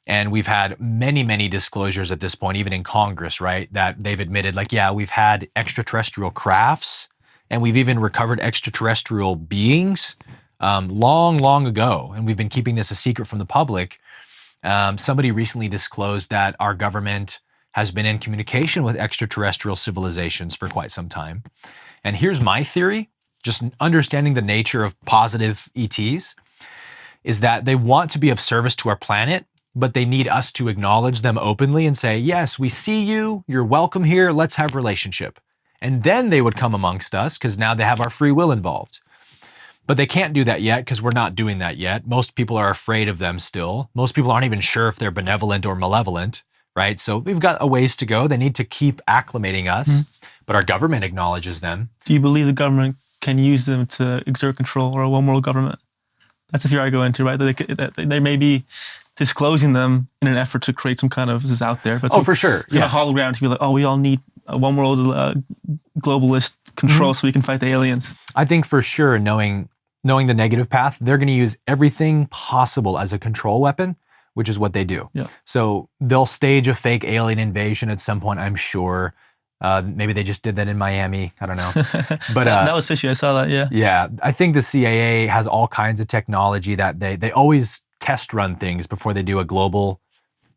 And we've had many, many disclosures at this point, even in Congress, right? That they've admitted, like, yeah, we've had extraterrestrial crafts and we've even recovered extraterrestrial beings long, long ago. And we've been keeping this a secret from the public. Somebody recently disclosed that our government has been in communication with extraterrestrial civilizations for quite some time. And here's my theory, just understanding the nature of positive ETs, is that they want to be of service to our planet, but they need us to acknowledge them openly and say, yes, we see you, you're welcome here, let's have relationship. And then they would come amongst us, because now they have our free will involved. But they can't do that yet, because we're not doing that yet. Most people are afraid of them still. Most people aren't even sure if they're benevolent or malevolent, right? So we've got a ways to go. They need to keep acclimating us, but our government acknowledges them. Do you believe the government can use them to exert control, or a one world government? That's the fear I go into, right? That they may be disclosing them in an effort to create some kind of, this is out there, but for sure, a hologram to be like, oh, we all need a one world globalist control so we can fight the aliens. I think for sure, knowing the negative path, they're going to use everything possible as a control weapon, which is what they do. Yeah. So they'll stage a fake alien invasion at some point, I'm sure. Maybe they just did that in Miami. I don't know. But that was fishy. I saw that. Yeah. Yeah. I think the CIA has all kinds of technology that they always test run things before they do a global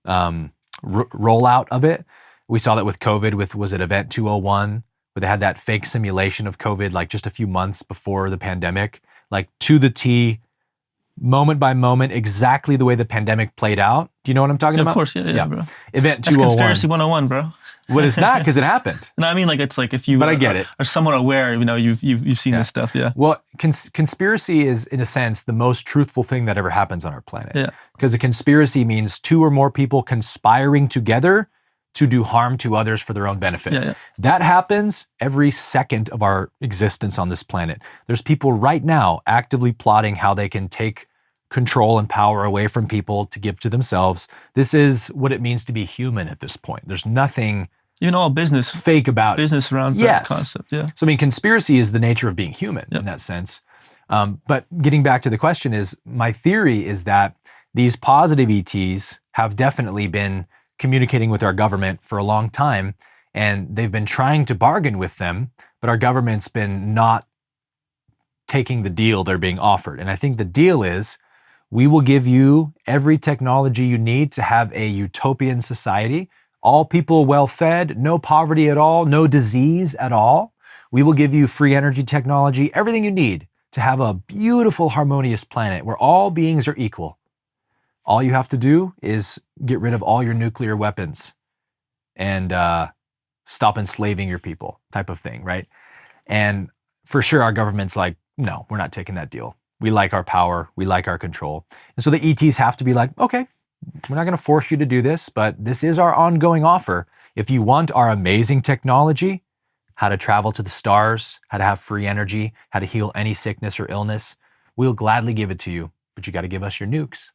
rollout of it. We saw that with COVID, was it Event 201, where they had that fake simulation of COVID like just a few months before the pandemic, like to the T, moment by moment, exactly the way the pandemic played out. Do you know what I'm talking about? Of course, yeah, bro. Event 201. That's Conspiracy 101, bro. Well, it's not because it happened. And I mean, like, it's like if you But I get it. are somewhat aware, you've seen this stuff. Yeah. Well, conspiracy is, in a sense, the most truthful thing that ever happens on our planet. Yeah. Because a conspiracy means two or more people conspiring together to do harm to others for their own benefit. Yeah. That happens every second of our existence on this planet. There's people right now actively plotting how they can take control and power away from people to give to themselves. This is what it means to be human at this point. There's nothing Even all business fake about it. Business around that concept. Yeah. So I mean, conspiracy is the nature of being human in that sense. But getting back to the question is, my theory is that these positive ETs have definitely been communicating with our government for a long time, and they've been trying to bargain with them, but our government's been not taking the deal they're being offered. And I think the deal is, we will give you every technology you need to have a utopian society, all people well-fed, no poverty at all, no disease at all. We will give you free energy technology, everything you need to have a beautiful, harmonious planet where all beings are equal. All you have to do is get rid of all your nuclear weapons and stop enslaving your people, type of thing, right? And for sure, our government's like, no, we're not taking that deal. We like our power. We like our control. And so the ETs have to be like, okay, we're not going to force you to do this, but this is our ongoing offer. If you want our amazing technology, how to travel to the stars, how to have free energy, how to heal any sickness or illness, we'll gladly give it to you, but you got to give us your nukes.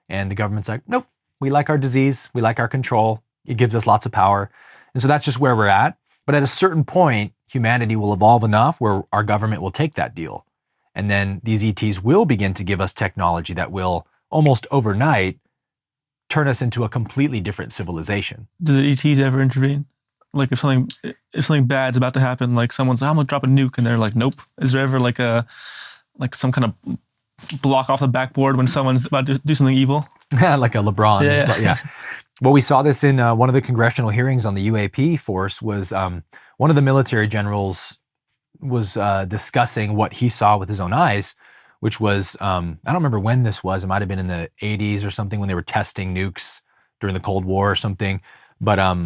And the government's like, nope, we like our disease. We like our control. It gives us lots of power. And so that's just where we're at. But at a certain point, humanity will evolve enough where our government will take that deal. And then these ETs will begin to give us technology that will almost overnight turn us into a completely different civilization. Do the ETs ever intervene? Like if something bad's about to happen, like someone's, I'm gonna drop a nuke, and they're like, nope. Is there ever like some kind of block off the backboard when someone's about to do something evil? Like a LeBron. Yeah. Well, we saw this in one of the congressional hearings on the UAP force. Was one of the military generals was discussing what he saw with his own eyes, which was, I don't remember when this was. It might have been in the 80s or something when they were testing nukes during the Cold War or something. But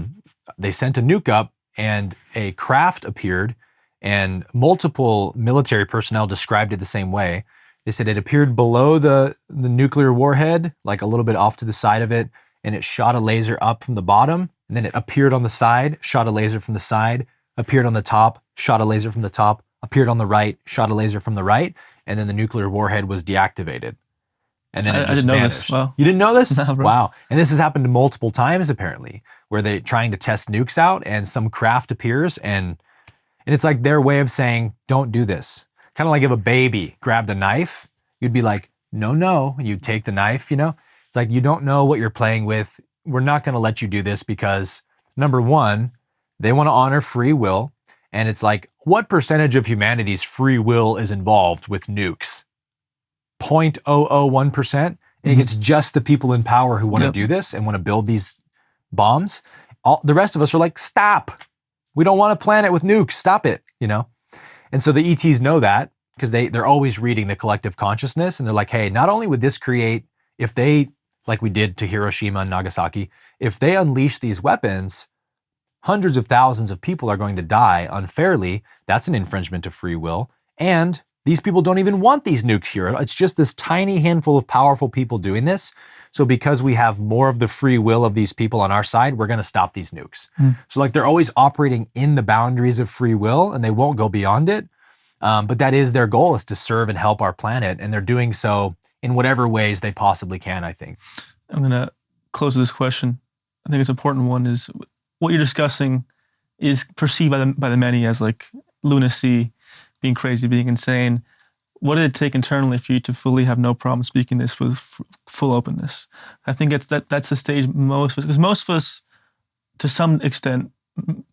they sent a nuke up and a craft appeared, and multiple military personnel described it the same way. They said it appeared below the nuclear warhead, like a little bit off to the side of it, and it shot a laser up from the bottom, and then it appeared on the side, shot a laser from the side, appeared on the top, shot a laser from the top, appeared on the right, shot a laser from the right, and then the nuclear warhead was deactivated. And then it just vanished. I didn't know this. Wow. You didn't know this? No, bro. Wow. And this has happened multiple times apparently, where they're trying to test nukes out and some craft appears and it's like their way of saying, don't do this. Kind of like if a baby grabbed a knife, you'd be like, no, and you'd take the knife, It's like, you don't know what you're playing with. We're not going to let you do this because, number one, they want to honor free will. And it's like, what percentage of humanity's free will is involved with nukes? 0.001%. And it's just the people in power who want to do this and want to build these bombs. The rest of us are like, stop. We don't want a planet with nukes. Stop it, And so the ETs know that because they're always reading the collective consciousness. And they're like, hey, not only would this create, if they, like we did to Hiroshima and Nagasaki, if they unleash these weapons, hundreds of thousands of people are going to die unfairly. That's an infringement of free will. And these people don't even want these nukes here. It's just this tiny handful of powerful people doing this. So because we have more of the free will of these people on our side, we're going to stop these nukes. So like they're always operating in the boundaries of free will and they won't go beyond it. But that is their goal, is to serve and help our planet. And they're doing so in whatever ways they possibly can, I think. I'm going to close with this question. I think it's an important one, is what you're discussing is perceived by the many as like lunacy, being crazy, being insane. What did it take internally for you to fully have no problem speaking this with full openness? I think that's the stage most of us, because most of us, to some extent,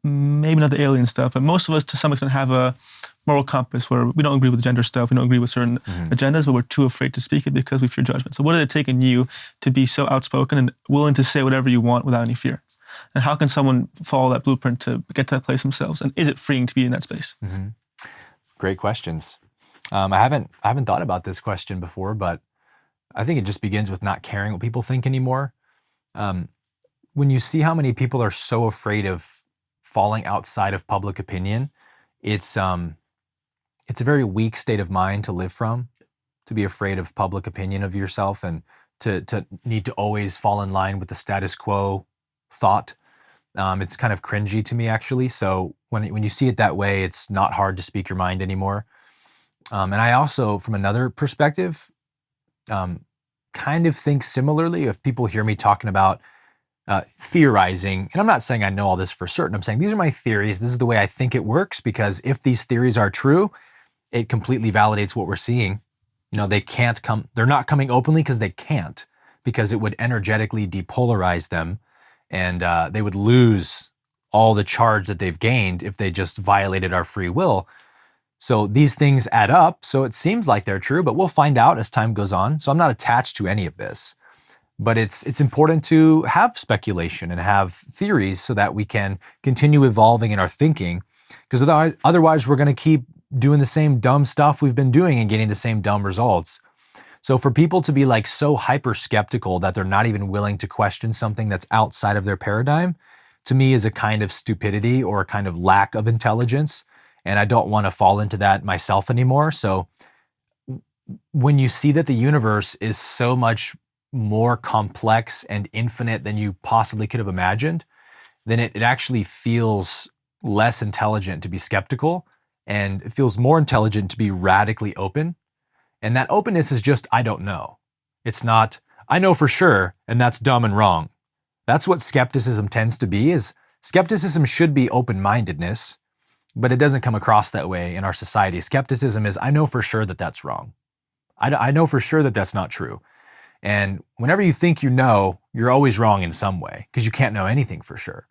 maybe not the alien stuff, but most of us to some extent have a moral compass where we don't agree with gender stuff, we don't agree with certain agendas, but we're too afraid to speak it because we fear judgment. So what did it take in you to be so outspoken and willing to say whatever you want without any fear? And how can someone follow that blueprint to get to that place themselves? And is it freeing to be in that space? Great questions. I haven't thought about this question before, but I think it just begins with not caring what people think anymore. When you see how many people are so afraid of falling outside of public opinion, it's a very weak state of mind to live from, to be afraid of public opinion of yourself and to need to always fall in line with the status quo thought. It's kind of cringy to me, actually. So when you see it that way, it's not hard to speak your mind anymore. And I also, from another perspective, kind of think similarly. If people hear me talking about theorizing, and I'm not saying I know all this for certain, I'm saying these are my theories. This is the way I think it works, because if these theories are true, it completely validates what we're seeing. They're not coming openly because they can't, because it would energetically depolarize them, and they would lose all the charge that they've gained if they just violated our free will. So these things add up. So it seems like they're true, but we'll find out as time goes on. So I'm not attached to any of this, but it's important to have speculation and have theories so that we can continue evolving in our thinking, because otherwise we're going to keep doing the same dumb stuff we've been doing and getting the same dumb results. So for people to be like so hyper skeptical that they're not even willing to question something that's outside of their paradigm, to me is a kind of stupidity or a kind of lack of intelligence. And I don't want to fall into that myself anymore. So when you see that the universe is so much more complex and infinite than you possibly could have imagined, then it actually feels less intelligent to be skeptical, and it feels more intelligent to be radically open. And that openness is just, I don't know. It's not, I know for sure, and that's dumb and wrong. That's what skepticism tends to be. Is skepticism should be open-mindedness, but it doesn't come across that way in our society. Skepticism is, I know for sure that that's wrong. I know for sure that that's not true. And whenever you think you know, you're always wrong in some way, because you can't know anything for sure.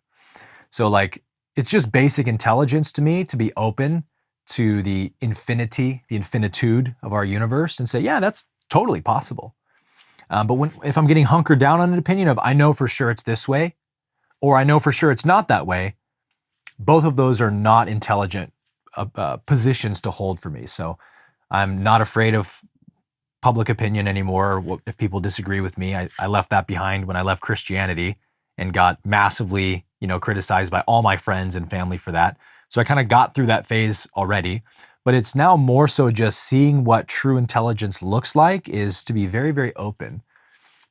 So like, it's just basic intelligence to me to be open to the infinity, the infinitude of our universe, and say, yeah, that's totally possible. But if I'm getting hunkered down on an opinion of, I know for sure it's this way, or I know for sure it's not that way, both of those are not intelligent positions to hold for me. So I'm not afraid of public opinion anymore. If people disagree with me, I left that behind when I left Christianity and got massively, criticized by all my friends and family for that. So I kind of got through that phase already, but it's now more so just seeing what true intelligence looks like is to be very, very open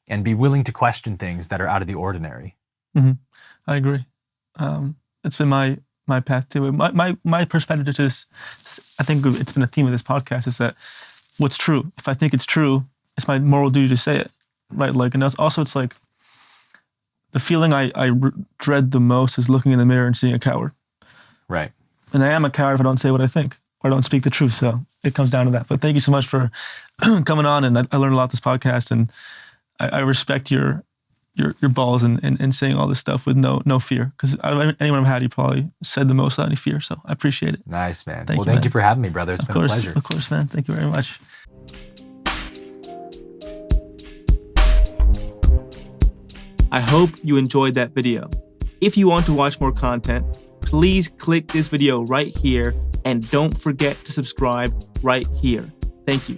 and be willing to question things that are out of the ordinary. Mm-hmm. I agree. It's been my path too. My perspective is, I think it's been a theme of this podcast, is that what's true. If I think it's true, it's my moral duty to say it, right? Like, and also it's like the feeling I dread the most is looking in the mirror and seeing a coward. Right. And I am a coward if I don't say what I think or I don't speak the truth. So it comes down to that. But thank you so much for coming on. And I learned a lot this podcast, and I respect your balls and saying all this stuff with no fear. Because out of anyone I've had, you probably said the most without any fear. So I appreciate it. Nice, man. Thank you for having me, brother. It's been a pleasure. Of course, man. Thank you very much. I hope you enjoyed that video. If you want to watch more content, please click this video right here, and don't forget to subscribe right here. Thank you.